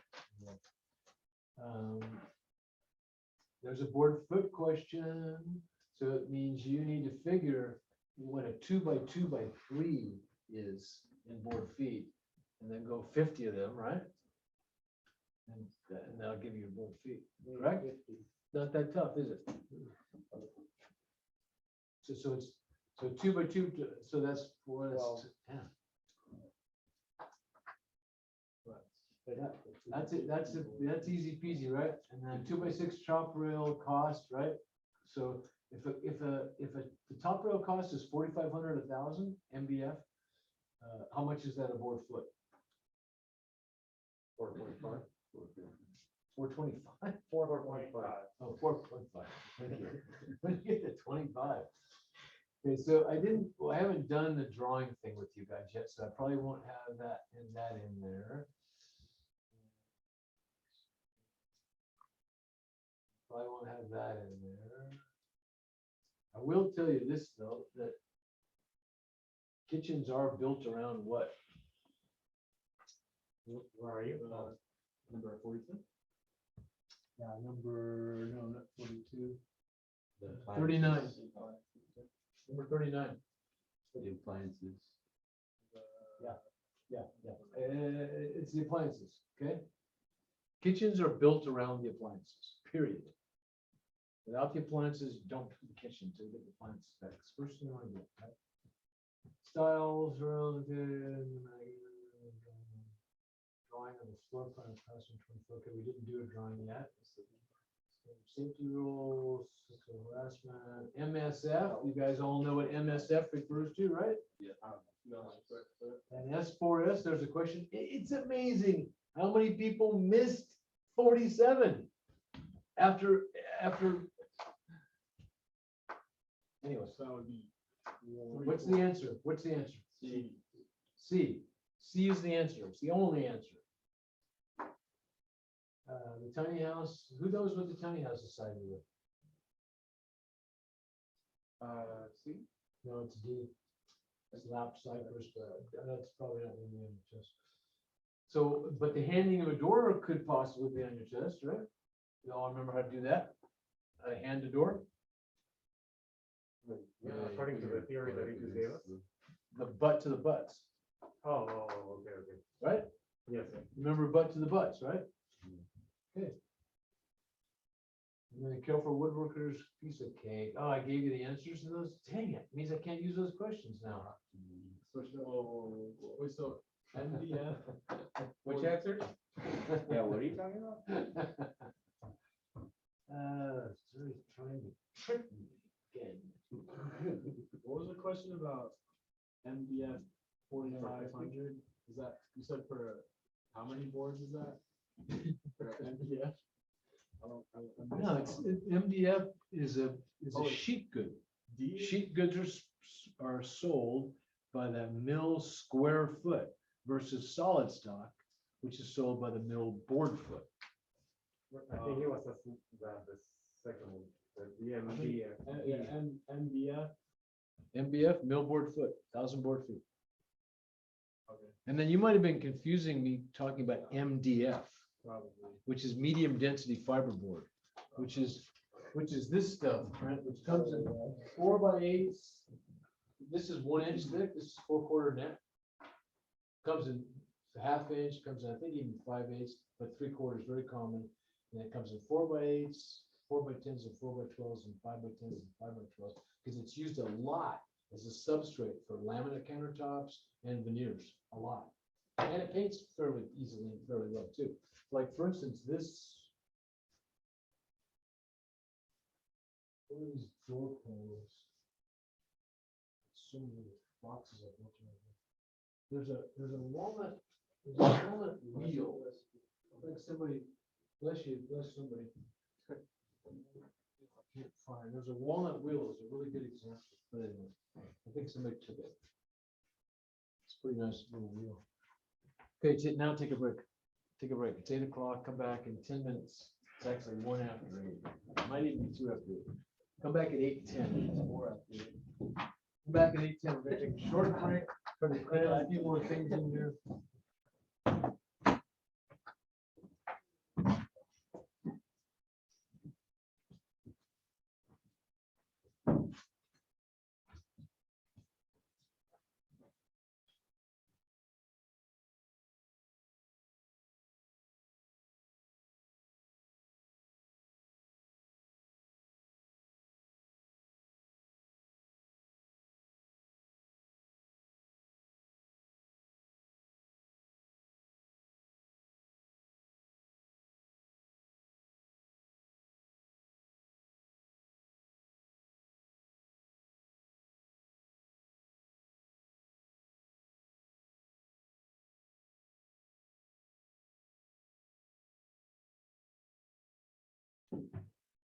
There's a board foot question. So it means you need to figure what a 2x2x3 is in board feet and then go 50 of them, right? And that'll give you your board feet, correct? Not that tough, is it? So it's 2x2, so that's 4, that's 10. That's it, that's easy peasy, right? And then 2x6 chop rail cost, right? So if the top rail cost is 4,500, 1,000 MBF, how much is that a board foot? 425. 425? 425. Oh, 4.5. Thank you. When you get to 25. Okay, so I haven't done the drawing thing with you guys yet, so I probably won't have that in there. Probably won't have that in there. I will tell you this though, that kitchens are built around what? Where are you? Number 42? Yeah, no, not 42. The 39. appliances- Number 39. The appliances. Yeah. It's the appliances, okay? Kitchens are built around the appliances, period. Without the appliances, you don't do the kitchen to get the appliance specs. First thing I get, right? Styles relative. Drawing of the floor plan of classroom 24. Okay, we didn't do a drawing yet. Safety rules, sexual harassment, MSF. You guys all know what MSF refers to, right? And S4S, there's a question. It's amazing how many people missed 47 after. Anyways, So that would be. what's the answer? What's the answer? C. C. C is the answer. It's the only answer. The tiny house, who knows what the tiny house is sided with? See, No, it's D. It's lap cypress, but that's probably not gonna be on your chest. So, but the handing of a door could possibly be on your chest, right? You all remember how to do that? How to hand a door? Yeah, according to the theory that he just gave us. The butt to the butts, Oh, okay. right? Yes, sir. Remember butt to the butts, right? Okay. And then kill for woodworkers, piece of cake. Oh, I gave you the answers to those. Dang it, means I can't use those questions now. So MDF. which answer? Yeah, what are you talking about? Sorry, trying to trick me again. What was the question about MDF 4,500? Is that, you said for how many boards is that? For MDF? No, MDF is a Oh, sheet good. D? Sheet goods are sold by the mill square foot versus solid stock, which is sold by the mill board foot. I think he was asking that the second one, the MDF. MDF. MBF, mill board foot, 1,000 board feet. Okay, And then you might have been confusing me talking about MDF, probably. which is medium density fiberboard, which is this stuff, right? Which comes in 4x8. This is 1 inch thick. This is 4/4 net. Comes in ½ inch, comes in, I think even 5/8, but 3/4 very common. And it comes in 4x8, 4x10s and 4x12s and 5x10s and 5x12s, because it's used a lot as a substrate for laminate countertops and veneers, a lot. And it paints fairly easily and fairly well too. Like for instance, this. What are these door panels? So many boxes of them. There's a walnut wheel. I think somebody, bless you, bless somebody. I can't find, there's a walnut wheel, is a really good example, but anyway, I think somebody took it. It's a pretty nice little wheel. Okay, now take a break. Take a break. It's 8 o'clock, come back in 10 minutes. It's actually 1 after 8. Might even be 2 after 8. Come back at 8:10. It's 4 after 8. Come back at 8:10. We're gonna take a short break. Try to cram a few more things in here.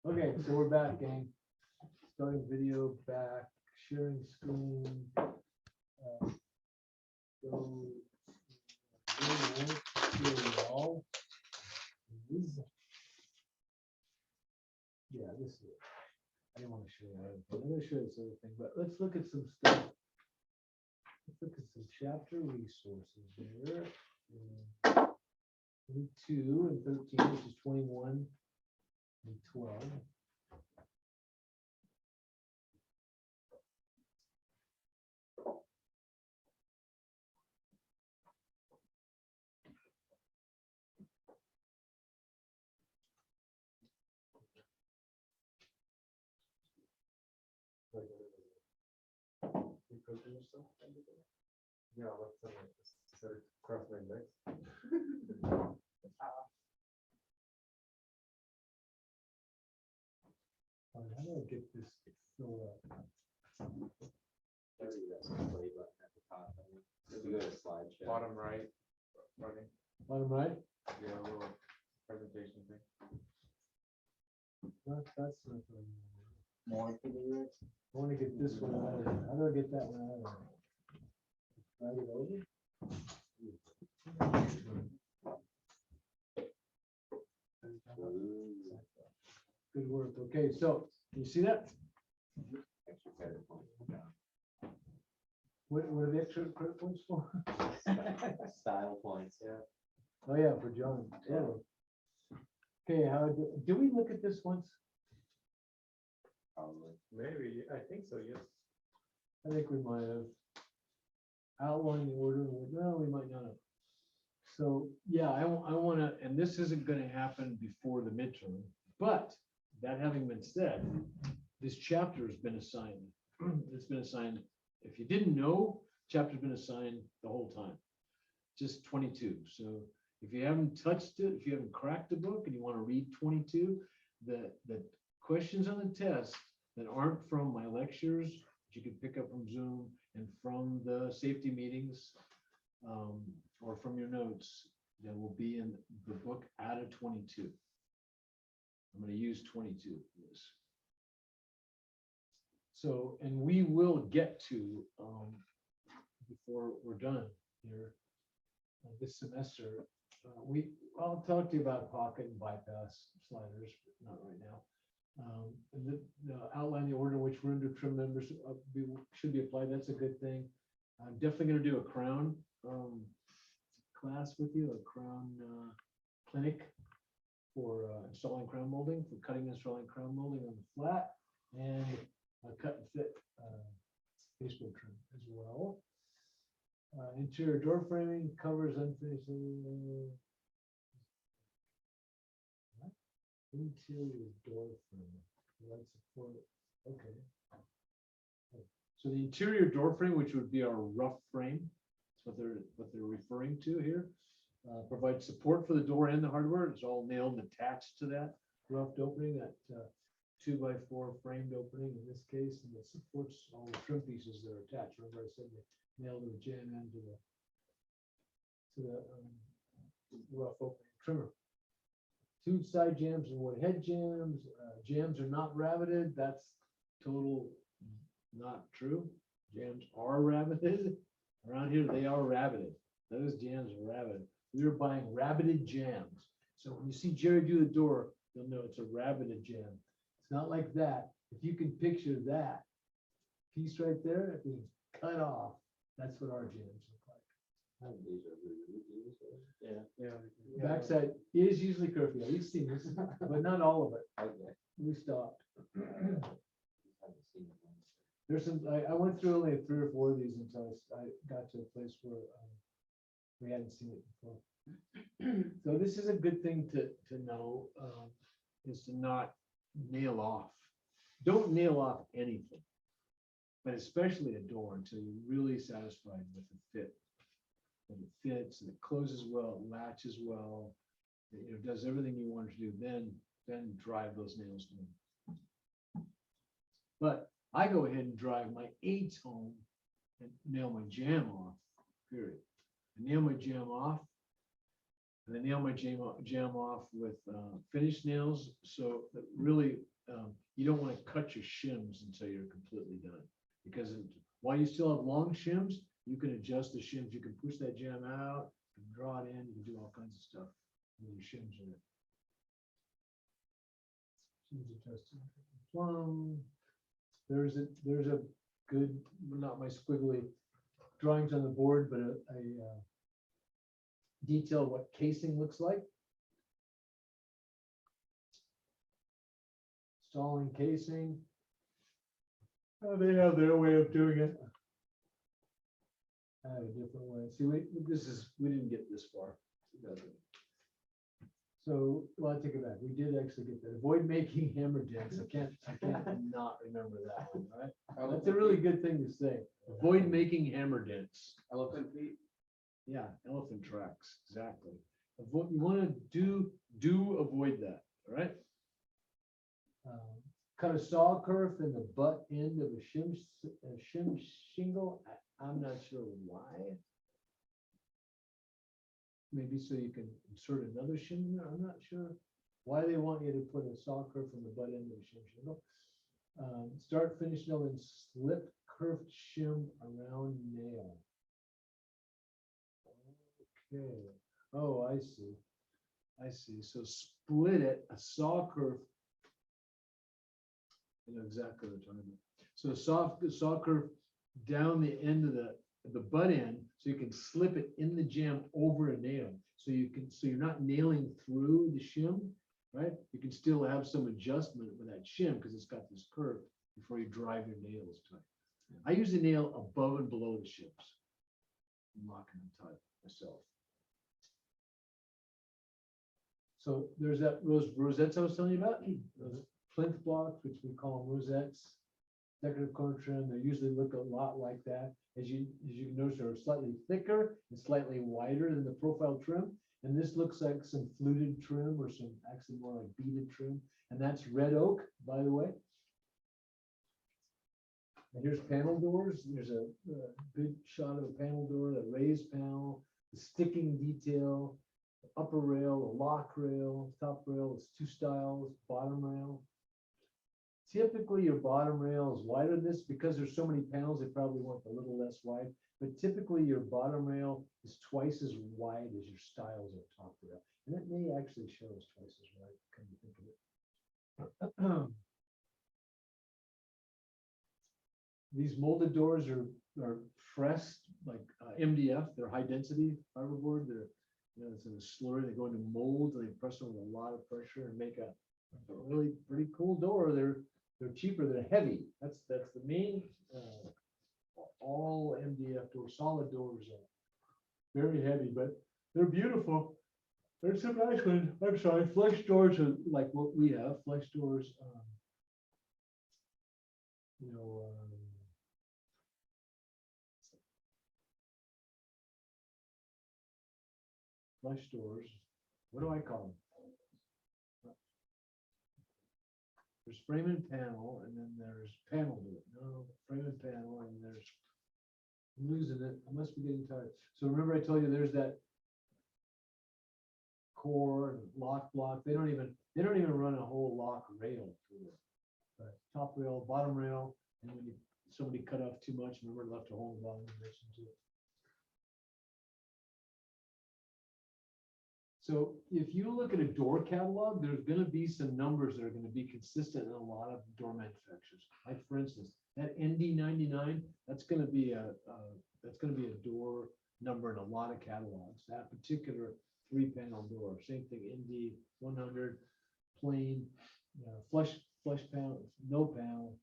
Okay, so we're back, gang. Starting video back, sharing screen. Go. All. Yeah, this is it. I didn't want to show you everything. I'm going to show you this other thing, but let's look at some stuff. Let's look at some chapter resources here. 22 and 13, which is 21 and 12. Yeah, let's set it across my legs. How do I get this to fill up? Maybe that's a play button at the top. I mean, if you go to slideshow. Bottom right, running, Bottom right? yeah, a little presentation thing. That's not. More to the right. I want to get this one out of there. How do I get that one out of there? Drag it over? Good work. Okay, so you see that? Extra credit points. What are the extra credit points for? Style points, yeah. Oh, yeah, for John. Totally. Okay, did we look at this once? Probably. Maybe, I think so, yes. I think we might have. Outline the order, no, we might not have. So, yeah, I want to, and this isn't going to happen before the midterm, but that having been said, this chapter has been assigned. It's been assigned, if you didn't know, chapter's been assigned the whole time. Just 22. So if you haven't touched it, if you haven't cracked the book and you want to read 22, the questions on the test that aren't from my lectures, that you can pick up from Zoom and from the safety meetings, or from your notes, that will be in the book out of 22. I'm going to use 22 for this. So, and we will get to, before we're done here this semester, I'll talk to you about pocket and bypass sliders, but not right now. And the outline the order in which room to trim members should be applied. That's a good thing. I'm definitely going to do a crown class with you, a crown clinic for installing crown molding, for cutting and installing crown molding on the flat, and a cut and fit baseboard trim as well. Interior door framing covers unfinished. Interior door frame. Light support. Okay. So the interior door frame, which would be our rough frame, that's what they're referring to here, provides support for the door and the hardware. It's all nailed and attached to that roughed opening, that 2x4 framed opening in this case, and it supports all the trim pieces that are attached. Remember I said they nailed the jam end to the rough opening trimmer. Two side jams and one head jams. Jams are not rabbited. That's total not true. Jams are rabbited. Around here, they are rabbited. Those jams are rabbited. We are buying rabbited jams. So when you see Jerry do the door, you'll know it's a rabbited jam. It's not like that. If you can picture that piece right there being cut off, that's what our jams look like. Yeah. Backside is usually curved. Yeah, we've seen this, but not all of it. Okay. We stopped. Haven't seen it. There's some, I went through only 3 or 4 of these until I got to a place where we hadn't seen it before. So this is a good thing to know, is to not nail off. Don't nail off anything, but especially a door until you're really satisfied with the fit. That it fits and it closes well, it latches well, it does everything you want it to do, then drive those nails home. But I go ahead and drive my 8s home and nail my jam off, period. I nail my jam off, And I nail my jam off with finished nails, so that really, you don't want to cut your shims until you're completely done. Because while you still have long shims, you can adjust the shims, you can push that jam out, you can draw it in, you can do all kinds of stuff with your shims in it. Shims adjusted. Plum. There's a good, not my squiggly drawings on the board, but a detail what casing looks like. Installing casing. They have their way of doing it. I have a different way. See, we didn't get this far. So, well, I take it back. We did actually get that. Avoid making hammer dents. I can't not remember that one, right? That's a really good thing to say. Avoid making hammer dents. Elephant feet. Yeah, elephant tracks, exactly. Avoid, you want to do avoid that, all right? Cut a saw curve in the butt end of a shim shingle. I'm not sure why. Maybe so you can insert another shim in there. I'm not sure why they want you to put a saw curve from the butt end of a shim shingle. Start, finish nail, and slip curved shim around nail. Okay. Oh, I see. I see. So split it, a saw curve. I know exactly what you're talking about. So saw curve down the end of the butt end, so you can slip it in the jam over a nail. So you're not nailing through the shim, right? You can still have some adjustment with that shim because it's got this curve before you drive your nails to it. I usually nail above and below the shims. I'm locking them tight myself. So there's those rosettes I was telling you about, those plinth blocks, which we call them rosettes, decorative corner trim. They usually look a lot like that. As you can notice, they're slightly thicker and slightly wider than the profile trim. And this looks like some fluted trim or some actually more like beaded trim. And that's red oak, by the way. And here's panel doors. There's a good shot of a panel door, the raised panel, the sticking detail, the upper rail, the lock rail, top rail. It's two styles, bottom rail. Typically, your bottom rail is wider than this because there's so many panels. They probably want a little less wide, but typically your bottom rail is twice as wide as your styles of top rail, and it may actually show us twice as wide. Come to think of it. These molded doors are pressed like MDF. They're high density fiberboard. They're, you know, it's in a slurry. They go into mold. And they press them with a lot of pressure and make a really pretty cool door. They're cheaper. They're heavy. That's the main. All MDF doors, solid doors are very heavy, but they're beautiful. There's some nice ones. I'm sorry, flex doors are like what we have. Flex doors. You know. Flush doors. What do I call them? There's frame and panel, and then there's panel door. No, frame and panel, and there's. I'm losing it. I must be getting tired. So remember, I told you there's that core and lock block. They don't even run a whole lock rail through it. But top rail, bottom rail, and when somebody cut off too much, remember left a hole in the bottom of the to it. So if you look at a door catalog, there's going to be some numbers that are going to be consistent in a lot of door manufacturers. Like for instance, that ND99, that's going to be a door number in a lot of catalogs. That particular 3-panel door, same thing. ND100, plain, flush panel, no panel,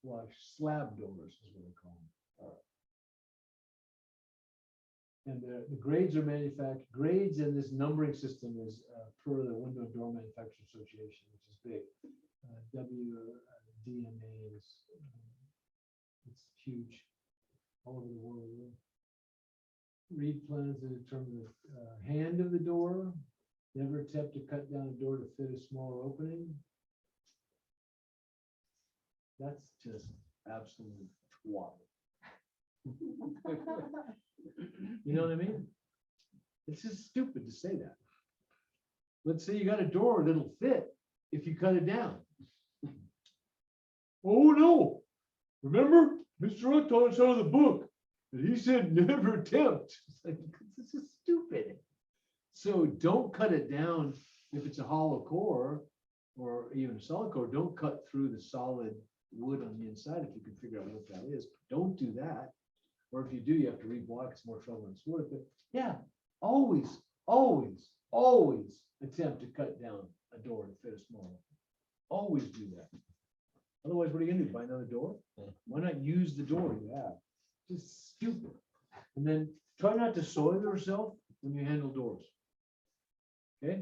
flush slab doors is what we call them. And the grades are manufactured. Grades in this numbering system is per the Window and Door Manufacturers Association, which is big. WDMA is it's huge all over the world. Read plans to determine the hand of the door. Never attempt to cut down a door to fit a smaller opening. That's just absolute twaddle. You know what I mean? It's just stupid to say that. Let's say you got a door that'll fit if you cut it down. Oh, no. Remember, Mr. Rutt taught us out of the book that he said never attempt. It's like, this is stupid. So don't cut it down if it's a hollow core or even a solid core. Don't cut through the solid wood on the inside if you can figure out what that is. Don't do that. Or if you do, you have to reblock. It's more trouble than it's worth. But yeah, always, always, always attempt to cut down a door to fit a small one. Always do that. Otherwise, what are you gonna do? Buy another door? Why not use the door you have? Just stupid. And then try not to soil yourself when you handle doors. Okay?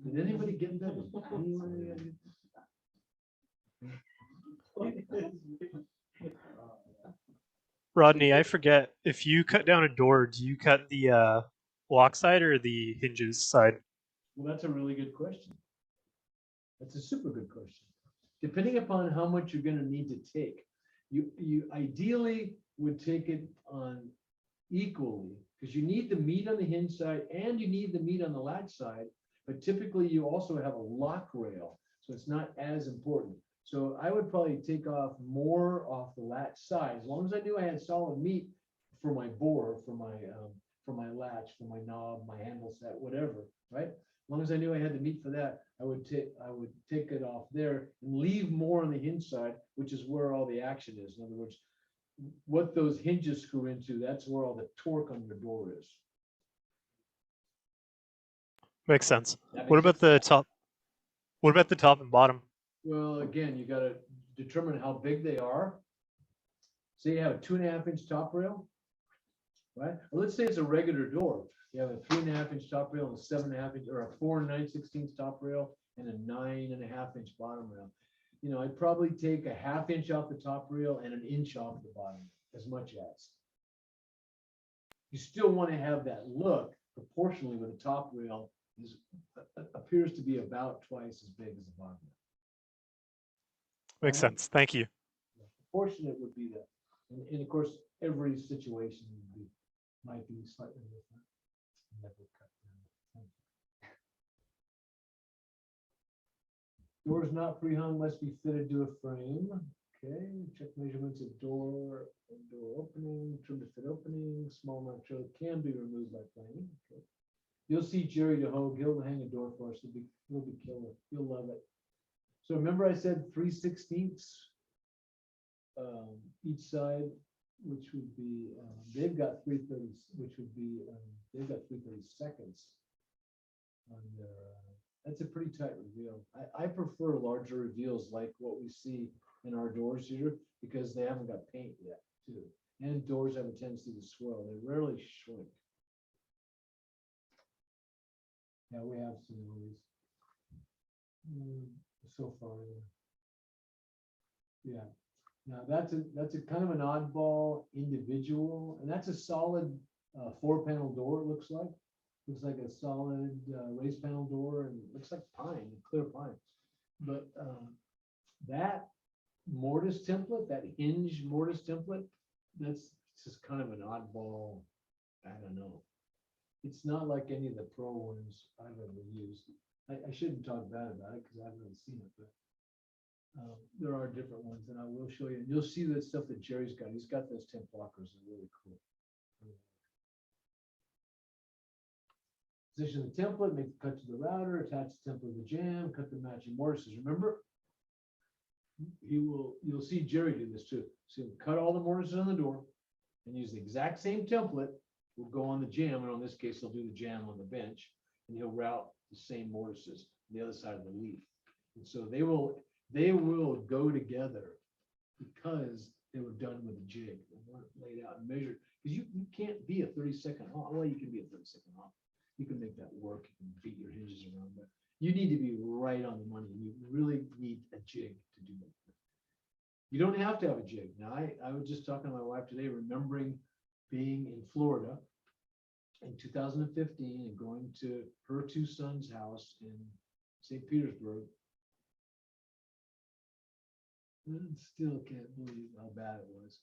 Did anybody get that? Anybody get Rodney, I forget, if you cut down a door, do you cut the lock side or the hinges side? Well, that's a really good question. That's a super good question. Depending upon how much you're gonna need to take, you ideally would take it on equally, because you need the meat on the hinge side and you need the meat on the latch side, but typically you also have a lock rail, so it's not as important. So I would probably take off more off the latch side, as long as I knew I had solid meat for my bore, for my latch, for my knob, my handle set, whatever, right? As long as I knew I had the meat for that, I would take it off there and leave more on the hinge side, which is where all the action is. In other words, what those hinges screw into, that's where all the torque on your door is. Makes sense. That What makes about sense? the top? What about the top and bottom? Well, again, you gotta determine how big they are. Say you have a 2.5 inch top rail, right? Well, let's say it's a regular door. You have a 3.5 inch top rail and a 7.5 inch, or a 4 9/16 top rail and a 9.5 inch bottom rail. You know, I'd probably take a 1/2 inch off the top rail and 1 inch off the bottom, as much as. You still want to have that look proportionally with the top rail is appears to be about twice as big as the bottom rail. Makes sense. Thank you. Proportionate would be that. And of course, every situation might be slightly different. Never cut down. Doors not pre-hung must be fitted to a frame. Okay, check measurements of door and door opening, trim to fit opening, small amount of trailer can be removed by planing. Okay. You'll see Jerry DeHogue, he'll hang a door for us, he'll be killer, you'll love it. So remember I said 3/16 each side, which would be, they've got 3/30, which would be, they've got 3/32 on their, that's a pretty tight reveal. I prefer larger reveals like what we see in our doors here, because they haven't got paint yet, too. And doors have a tendency to swell, they rarely shrink. Yeah, we have seen all these. So far. Yeah. Now that's a kind of an oddball individual, and that's a solid 4-panel door, it looks like. Looks like a solid raised panel door, and looks like pine, clear pine. But that mortise template, that hinge mortise template, that's just kind of an oddball. I don't know. It's not like any of the pro ones I've ever used. I shouldn't talk bad about it because I haven't really seen it, but there are different ones, and I will show you. And you'll see the stuff that Jerry's got. He's got those temp blockers. They're really cool. Position the template, make the cut to the router, attach the template to the jam, cut the matching mortises. Remember, you'll see Jerry do this too. So he'll cut all the mortises on the door and use the exact same template. Will go on the jam, and in this case, he'll do the jam on the bench, and he'll route the same mortises on the other side of the leaf. And so they will go together because they were done with a jig. They weren't laid out and measured, because you can't be a 30-second off. Well, you can be a 30-second off. You can make that work. You can beat your hinges around, but you need to be right on the money. You really need a jig to do that. You don't have to have a jig. Now, I was just talking to my wife today, remembering being in Florida in 2015 and going to her 2 sons' house in St. Petersburg. I still can't believe how bad it was.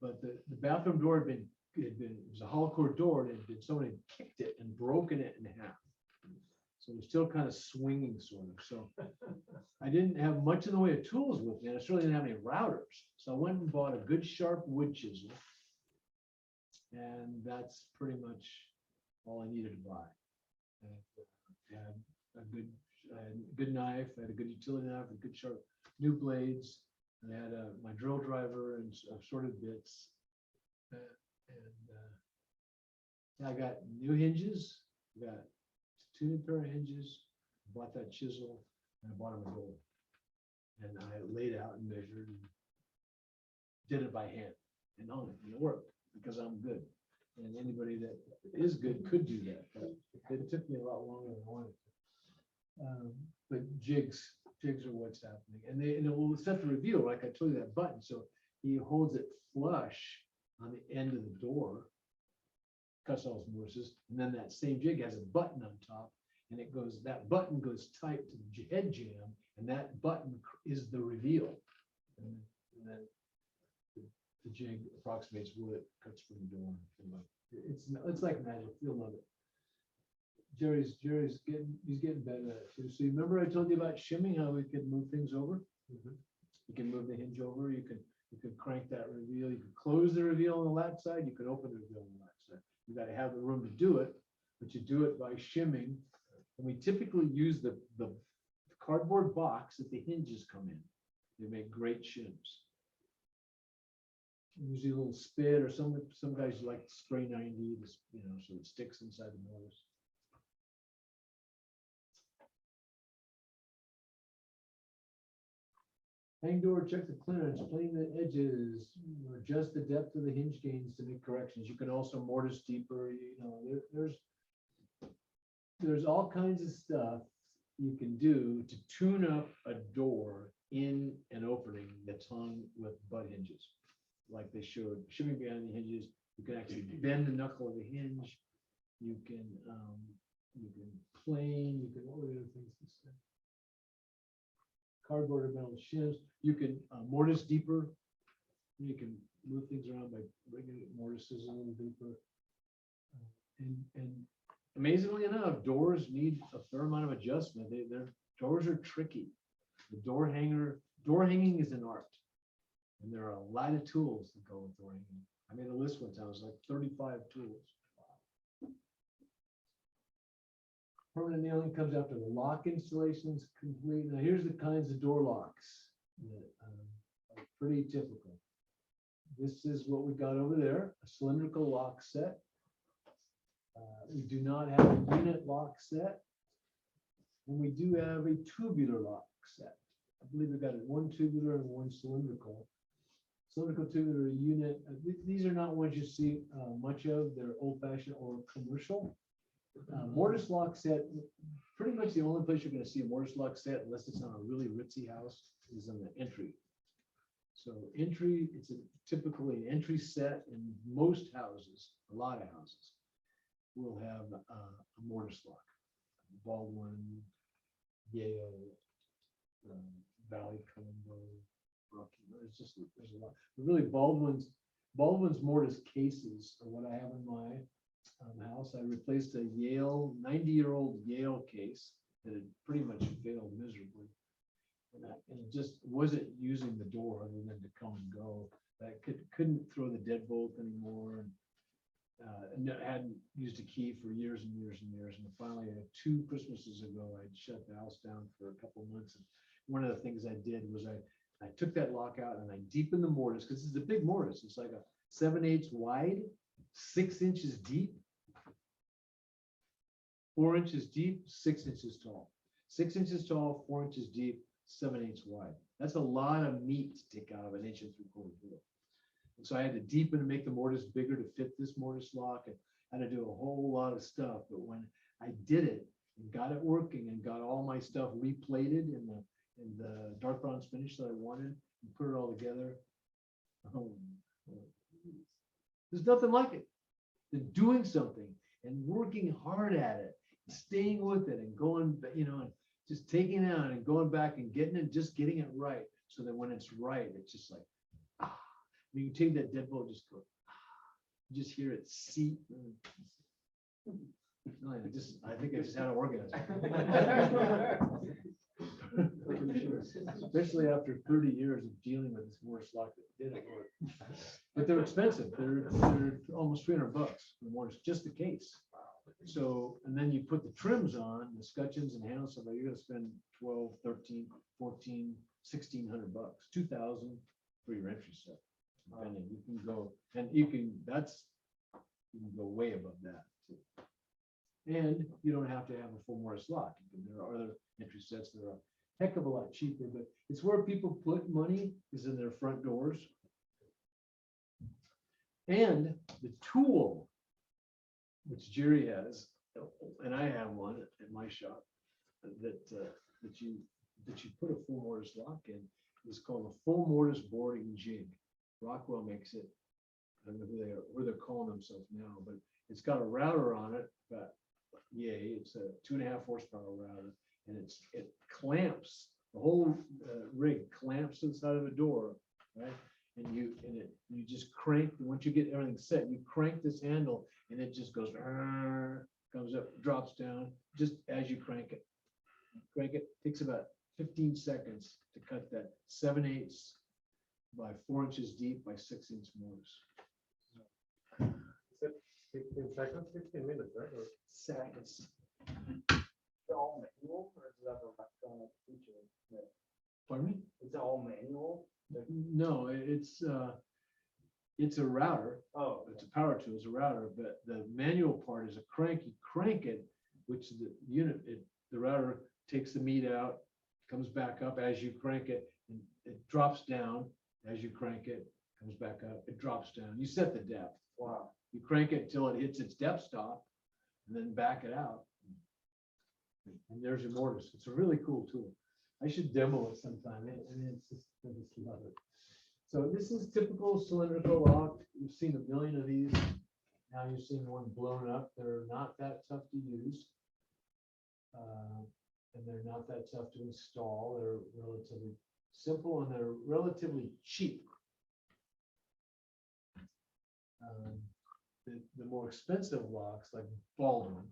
But the bathroom door had been it was a hollow core door and someone had kicked it and broken it in half. So we're still kind of swinging sort of. So I didn't have much in the way of tools with me. And I certainly didn't have any routers. So I went and bought a good sharp wood chisel. And that's pretty much all I needed to buy. And, I had a good knife, I had a good utility knife, with good sharp new blades. And I had my drill driver and assorted bits. I got new hinges, got 2 new pair of hinges, bought that chisel, and I bought him a roll. And I laid out and measured and did it by hand and it worked because I'm good. And anybody that is good could do that, but it took me a lot longer than I wanted to. But jigs are what's happening. And it will set the reveal, like I told you, that button. So he holds it flush on the end of the door, cuts all his mortises, and then that same jig has a button on top, and that button goes tight to the head jam, and that button is the reveal. And then the jig approximates where it cuts from the door. It's like magic. You'll love it. Jerry's getting better at it too. So you remember I told you about shimming, how we could move things over? You can move the hinge over, you could crank that reveal, you could close the reveal on the lat side, you could open the reveal on the lat side. You got to have the room to do it, but you do it by shimming. And we typically use the cardboard box that the hinges come in. They make great shims. Usually a little spit, or some guys like spray 90, so it sticks inside the mortise. Hang door, check the clearance, plane the edges, adjust the depth of the hinge gains to make corrections. You can also mortise deeper, there's all kinds of stuff you can do to tune up a door in an opening that's hung with butt hinges. Like they showed, shimming behind the hinges, you can actually bend the knuckle of the hinge. You can plane, what were the other things to say? Cardboard or metal shims. You can mortise deeper. You can move things around by bringing mortises a little deeper. And amazingly enough, doors need a fair amount of adjustment. Doors are tricky. The door hanging is an art. And there are a lot of tools that go with door hanging. I made a list one time, it was like 35 tools. Permanent nailing comes after the lock installation is complete. Now here's the kinds of door locks that are pretty typical. This is what we got over there, a cylindrical lock set. We do not have a unit lock set. And we do have a tubular lock set. I believe we've got one tubular and one cylindrical. Cylindrical tubular unit. These are not ones you see much of. They're old-fashioned or commercial. Mortise lock set, pretty much the only place you're going to see a mortise lock set, unless it's on a really ritzy house, is on the entry. So entry, it's typically an entry set in most houses, a lot of houses will have a mortise lock. Baldwin, Yale, Valley Combo, Rocky. There's a lot. But really, Baldwin's mortise cases are what I have in my house. I replaced a Yale 90-year-old Yale case that had pretty much failed miserably, and it just wasn't using the door other than to come and go. I couldn't throw the deadbolt anymore, and I hadn't used a key for years and years and years. And finally, 2 Christmases ago, I shut the house down for a couple months. And one of the things I did was I took that lock out and I deepened the mortise, because it's a big mortise. It's like a 7/8 wide, 6 inches deep, 4 inches deep, 6 inches tall. 6 inches tall, 4 inches deep, 7/8 wide. That's a lot of meat to take out of an 1 3/4 door. And so I had to deepen and make the mortise bigger to fit this mortise lock, and I had to do a whole lot of stuff. But when I did it and got it working and got all my stuff replated in the dark bronze finish that I wanted and put it all together, there's nothing like it. Than doing something and working hard at it, staying with it and going, and just taking it on and going back and getting it right. So that when it's right, it's just like, you can take that deadbolt, just go, You just hear it seep. No, I think I just had an orgasm. Especially after 30 years of dealing with this Morris lock that didn't work. But they're expensive. They're almost $300 for Morris, just the case. So, and then you put the trims on, the scutcheons and handles, so you're gonna spend 12, 13, 14, 1,600 bucks, 2,000 for your entry set. Depending, you can go, and you can go way above that. And you don't have to have a full Morris lock. There are other entry sets that are a heck of a lot cheaper, but it's where people put money is in their front doors. And the tool, which Jerry has, and I have one at my shop, that you put a full mortise lock in, is called a full mortise boarding jig. Rockwell makes it. I don't know where they're calling themselves now, but it's got a router on it, but yay, it's a 2.5 horsepower router, and it clamps the whole rig clamps to the side of the door, right? And you just crank, once you get everything set, you crank this handle and it just goes, comes up, drops down, just as you crank it. Crank it, takes about 15 seconds to cut that 7/8 by 4 inches deep by 6 inch mortise. 16 seconds, 15 minutes, right? Or Seconds. It's all manual, or is it ever electronic feature? Yeah. Pardon me? Is it all manual? No, it's a router. Oh, It's a power tool, it's a router, but the manual part is a crank. You crank it, which the unit, the router takes the meat out, comes back up as you crank it, and it drops down as you crank it, comes back up, it drops down. You set the depth. wow. You crank it until it hits its depth stop, and then back it out. And there's your mortise. It's a really cool tool. I should demo it sometime. I mean, it's just, I just love it. So this is typical cylindrical lock. You've seen a million of these. Now you're seeing one blown up. They're not that tough to use. And they're not that tough to install. They're relatively simple and they're relatively cheap. The more expensive locks like Baldwin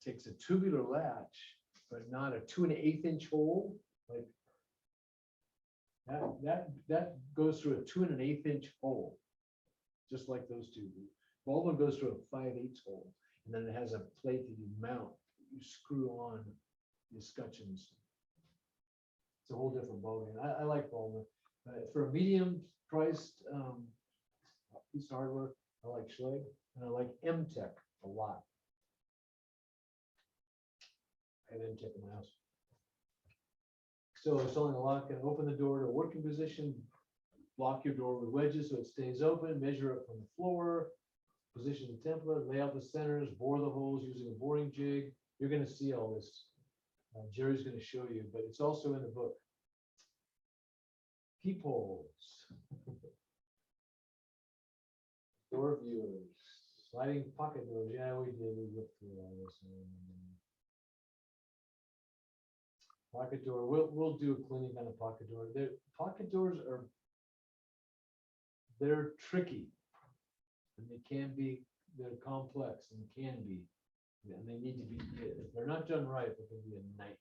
takes a tubular latch, but not a 2 1/8 inch hole. Like that goes through a 2 1/8 inch hole, just like those two do. Baldwin goes through a 5/8 hole, and then it has a plate that you mount. You screw on the scutcheons. It's a whole different ballgame. I like Baldwin. For a medium priced piece of hardware, I like Schlage, and I like M-Tech a lot. I have M-Tech in my house. So installing a lock and open the door to a working position, block your door with wedges so it stays open, measure it from the floor, position the template, lay out the centers, bore the holes using a boring jig. You're going to see all this. Jerry's going to show you, but it's also in the book. Peepholes. Door viewers, sliding pocket doors. Yeah, we did. We looked through all this. Pocket door. We'll do a clinic on a pocket door. Pocket doors they're tricky, and they're complex and can be, and they need to be. If they're not done right, they can be a nightmare.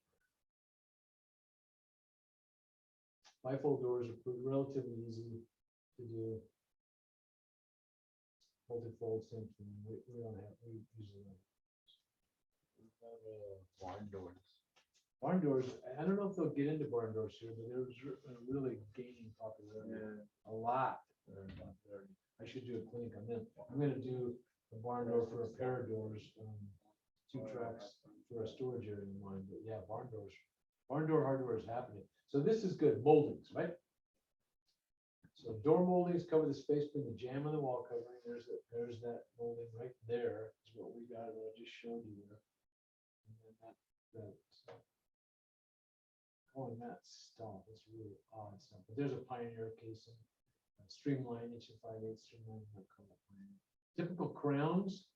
Bifold doors are relatively easy to do. Multi-fold, same thing. We usually don't. barn doors. Barn doors, I don't know if they'll get into barn doors here, but they're really gaining popularity. A lot. I should do a clinic on them. I'm gonna do a barn door for a pair of doors, 2 tracks for a storage area in mind, but yeah, barn doors. Barn door hardware is happening. So this is good, moldings, right? So door moldings cover the space between the jamb and the wall covering. There's that molding right there is what we got, what I just showed you there. And then calling that stop, that's really odd stuff. But there's a Pioneer casing, streamline, inch and 5/8 streamline. Typical crowns.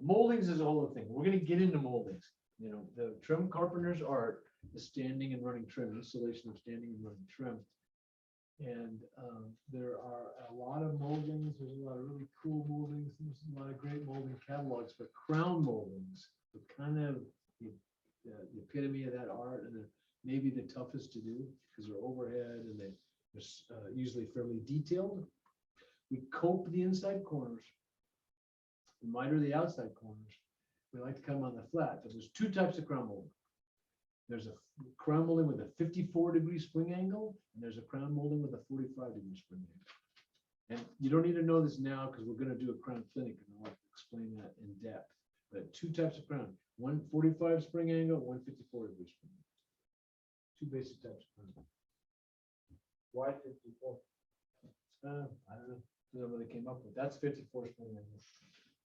Moldings is a whole other thing. We're going to get into moldings. You know, the trim carpenter's art is standing and running trim, installation of standing and running trim. And there are a lot of moldings, there's a lot of really cool moldings, there's a lot of great molding catalogs, but crown moldings are kind of the epitome of that art, and they're maybe the toughest to do because they're overhead and they're usually fairly detailed. We cope the inside corners, and miter the outside corners. We like to come on the flat, but there's two types of crown molding. There's a crown molding with a 54-degree spring angle, and there's a crown molding with a 45-degree spring angle. And you don't need to know this now because we're going to do a crown clinic, and I'll explain that in depth. But two types of crown, one 45 spring angle, one 54-degree spring angle. Two basic types of crown. Why 54? I don't know. I don't know what they came up with. That's 54 spring angle.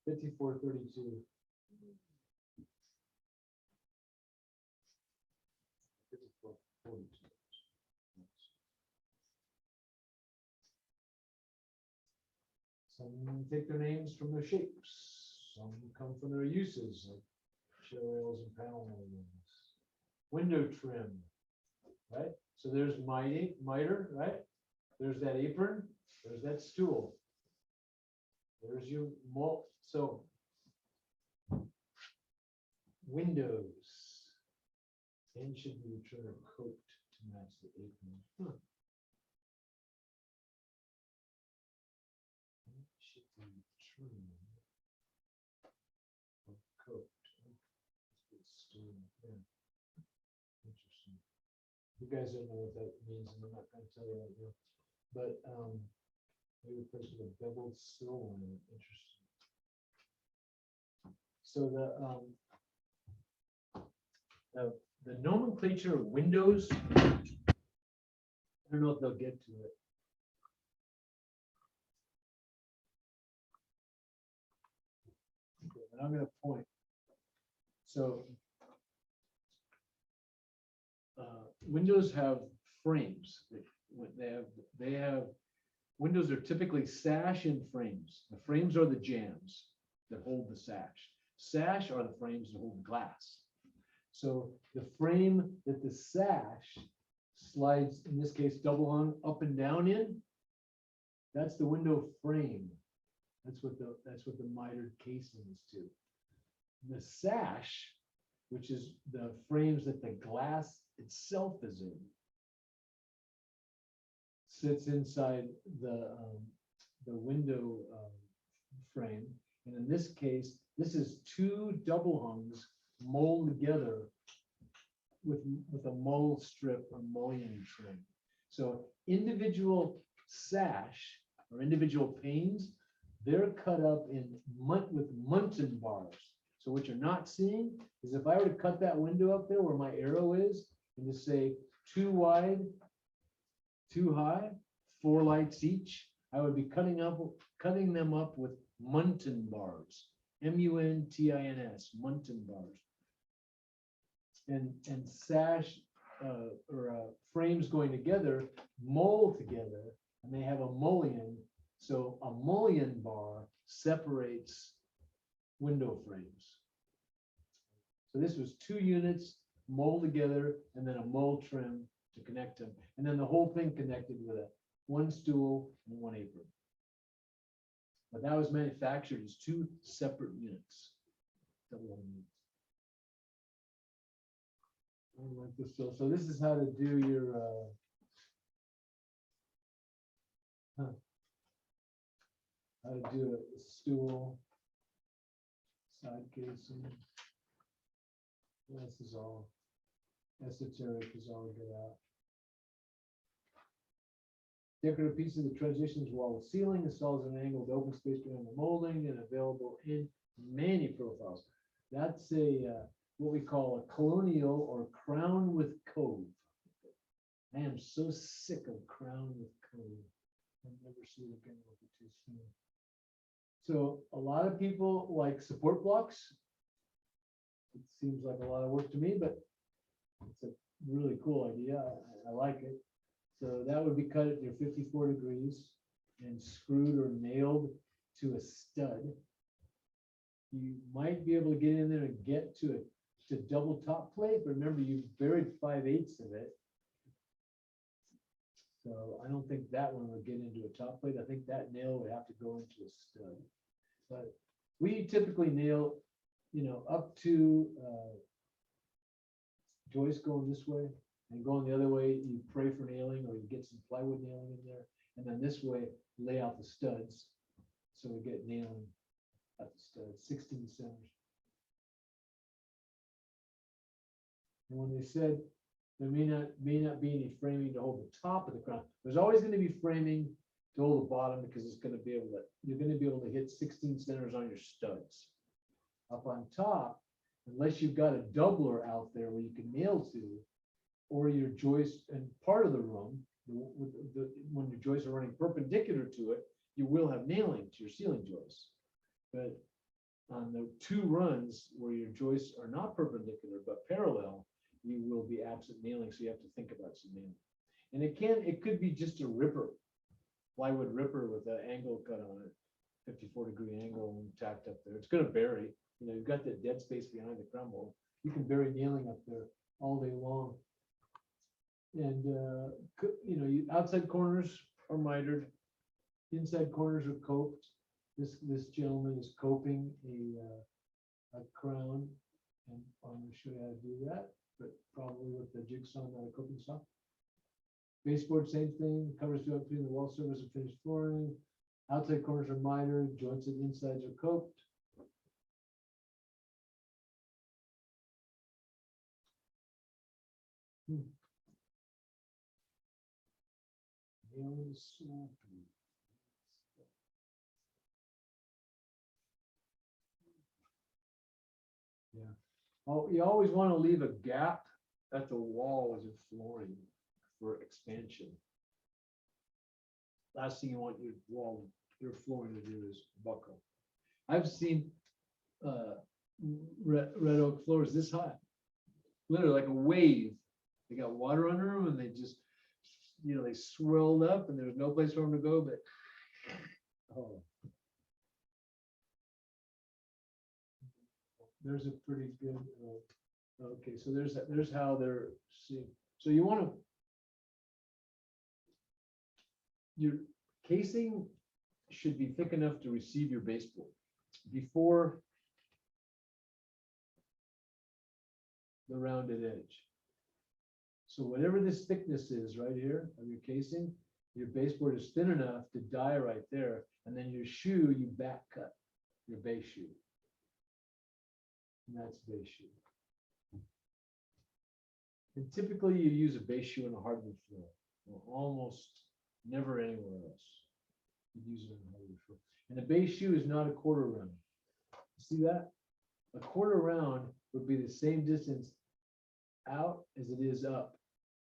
54, 32. 54, 42. Some take their names from their shapes. Some come from their uses, like show rails and panel moldings. Window trim, right? So there's miter, right? There's that apron, there's that stool. There's your mold. So windows. And should be returned or coat to match the apron. Should be returned or coat. Interesting. You guys don't know what that means, and I'm not going to tell you right now. But maybe a place with a beveled sill on it. Interesting. So the nomenclature of windows, I don't know if they'll get to it. Okay, and I'm going to point. So windows have frames. They have windows are typically sash and frames. The frames are the jambs that hold the sash. Sash are the frames that hold glass. So the frame that the sash slides, in this case, double hung up and down in, that's the window frame. That's what the mitered casing is to. The sash, which is the frames that the glass itself is in, sits inside the window frame. And in this case, this is two double hungs molded together with a mold strip or mullion trim. So individual sash or individual panes, they're cut up in with muntin bars. So what you're not seeing is if I were to cut that window up there where my arrow is and just say 2 wide, 2 high, 4 lights each, I would be cutting them up with muntin bars, M-U-N-T-I-N-S, muntin bars. And sash frames going together mold together, and they have a mullion. So a mullion bar separates window frames. So this was 2 units mold together, and then a mold trim to connect them, and then the whole thing connected with one stool and 1 apron. But that was manufactured as 2 separate units. Double units. I like this. So this is how to do your how to do a stool, side casing. This is all esoteric, is all get out. Decorative piece of the transitions wall ceiling installs an angled open space between the molding and available in many profiles. That's what we call a colonial or crown with cove. I am so sick of crown with cove. I'll never see it again. It'll be too soon. So a lot of people like support blocks. It seems like a lot of work to me, but it's a really cool idea. I like it. So that would be cut at your 54 degrees and screwed or nailed to a stud. You might be able to get in there and get to double top plate, but remember you buried 5/8 of it. So I don't think that one would get into a top plate. I think that nail would have to go into a stud. But we typically nail, up to joist going this way and going the other way. You pray for nailing, or you get some plywood nailing in there. And then this way, lay out the studs. So we get nailing at the studs, 16 centers. And when they said there may not be any framing to hold the top of the crown, there's always going to be framing to hold the bottom, because it's going to be able to, you're going to be able to hit 16 centers on your studs. Up on top, unless you've got a doubler out there where you can nail to, or your joist and part of the room, when your joists are running perpendicular to it, you will have nailing to your ceiling joists. But on the two runs where your joists are not perpendicular but parallel, you will be absent nailing, so you have to think about some nailing. And it could be just a ripper, plywood ripper with an angle cut on it, 54-degree angle and tacked up there. It's going to bury. You've got that dead space behind the crumble. You can bury nailing up there all day long. And outside corners are mitered, inside corners are coped. This gentleman is coping a crown, and I'm going to show you how to do that, but probably with the jigsaw, not a coping saw. Baseboard, same thing. Covers go up between the wall surface and finished flooring. Outside corners are mitered, joints and insides are coped. Yeah. Oh, you always want to leave a gap at the wall as you're flooring for expansion. Last thing you want your flooring to do is buckle. I've seen red oak floors this high, literally like a wave. They got water under them, and they just, they swirled up, and there's no place for them to go. But there's a pretty good. Okay, so there's how they're seeing. So you want to, your casing should be thick enough to receive your baseboard before the rounded edge. So whatever this thickness is right here of your casing, your baseboard is thin enough to die right there, and then your shoe, you back cut your base shoe. And that's base shoe. And typically you use a base shoe on a hardwood floor. Well, almost never anywhere else. You use it on a hardwood floor. And a base shoe is not a quarter round. See that? A quarter round would be the same distance out as it is up.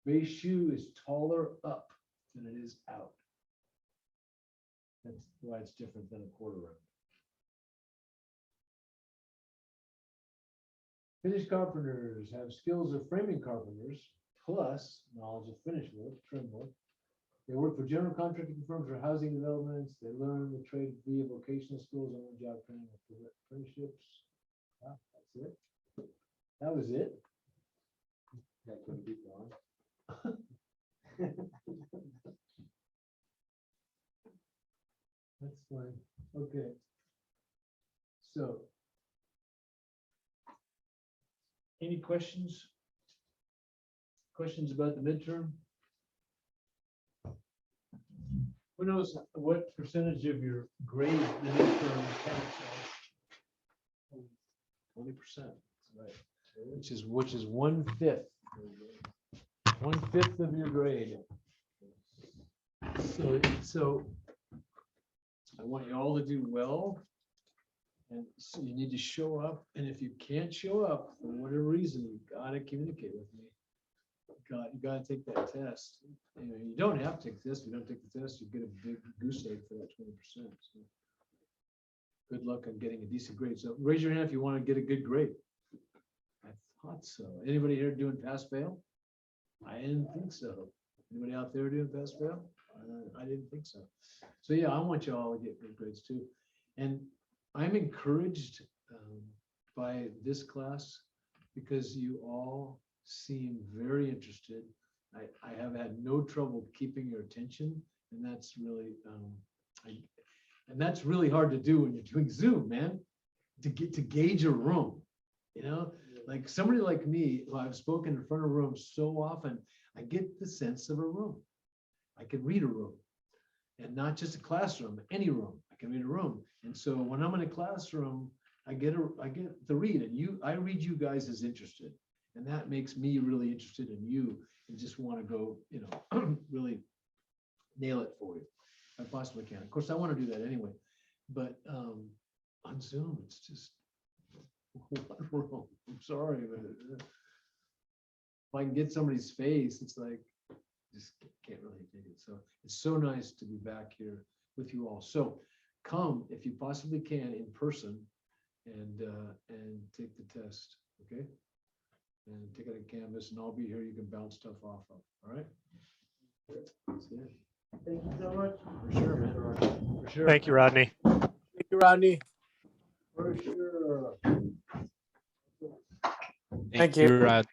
Base shoe is taller up than it is out. That's why it's different than a quarter round. Finished carpenters have skills of framing carpenters, plus knowledge of finish work, trim work. They work for general contracting firms or housing developments. They learn the trade via vocational schools and on-job training with apprenticeships. Wow, that's it. That was it. Yeah, couldn't keep going. That's fine. Okay. So, any questions? Questions about the midterm? Who knows what percentage of your grade the midterm counts as? 20%, right? Which is 1/5. 1/5 of your grade. So I want you all to do well. And so you need to show up. And if you can't show up for whatever reason, you gotta communicate with me. You gotta take that test. You don't have to take the test. If you don't take the test, you get a big goose egg for that 20%. So good luck on getting a decent grade. So raise your hand if you want to get a good grade. I thought so. Anybody here doing pass fail? I didn't think so. Anybody out there doing pass fail? I didn't think so. So yeah, I want you all to get good grades too. And I'm encouraged by this class because you all seem very interested I have had no trouble keeping your attention, and that's really, and that's really hard to do when you're doing Zoom, man. To gauge a room, you know, like somebody like me, who I've spoken in front of rooms so often, I get the sense of a room. I can read a room, and not just a classroom, any room. I can read a room, and so when I'm in a classroom, I get the read, and I read you guys as interested, and that makes me really interested in you, and just want to go, you know, really nail it for you. I possibly can. Of course, I want to do that anyway, but on Zoom, it's just one room. I'm sorry, but if I can get somebody's face, it's like just can't really take it. So it's so nice to be back here with you all. So come if you possibly can in person and take the test, okay? And take it a Canvas, and I'll be here. You can bounce stuff off of. All right. That's it. Thank you so much. For sure, man. For sure. Thank you, Rodney. Thank you, Rodney. For sure. Thank you. Rod.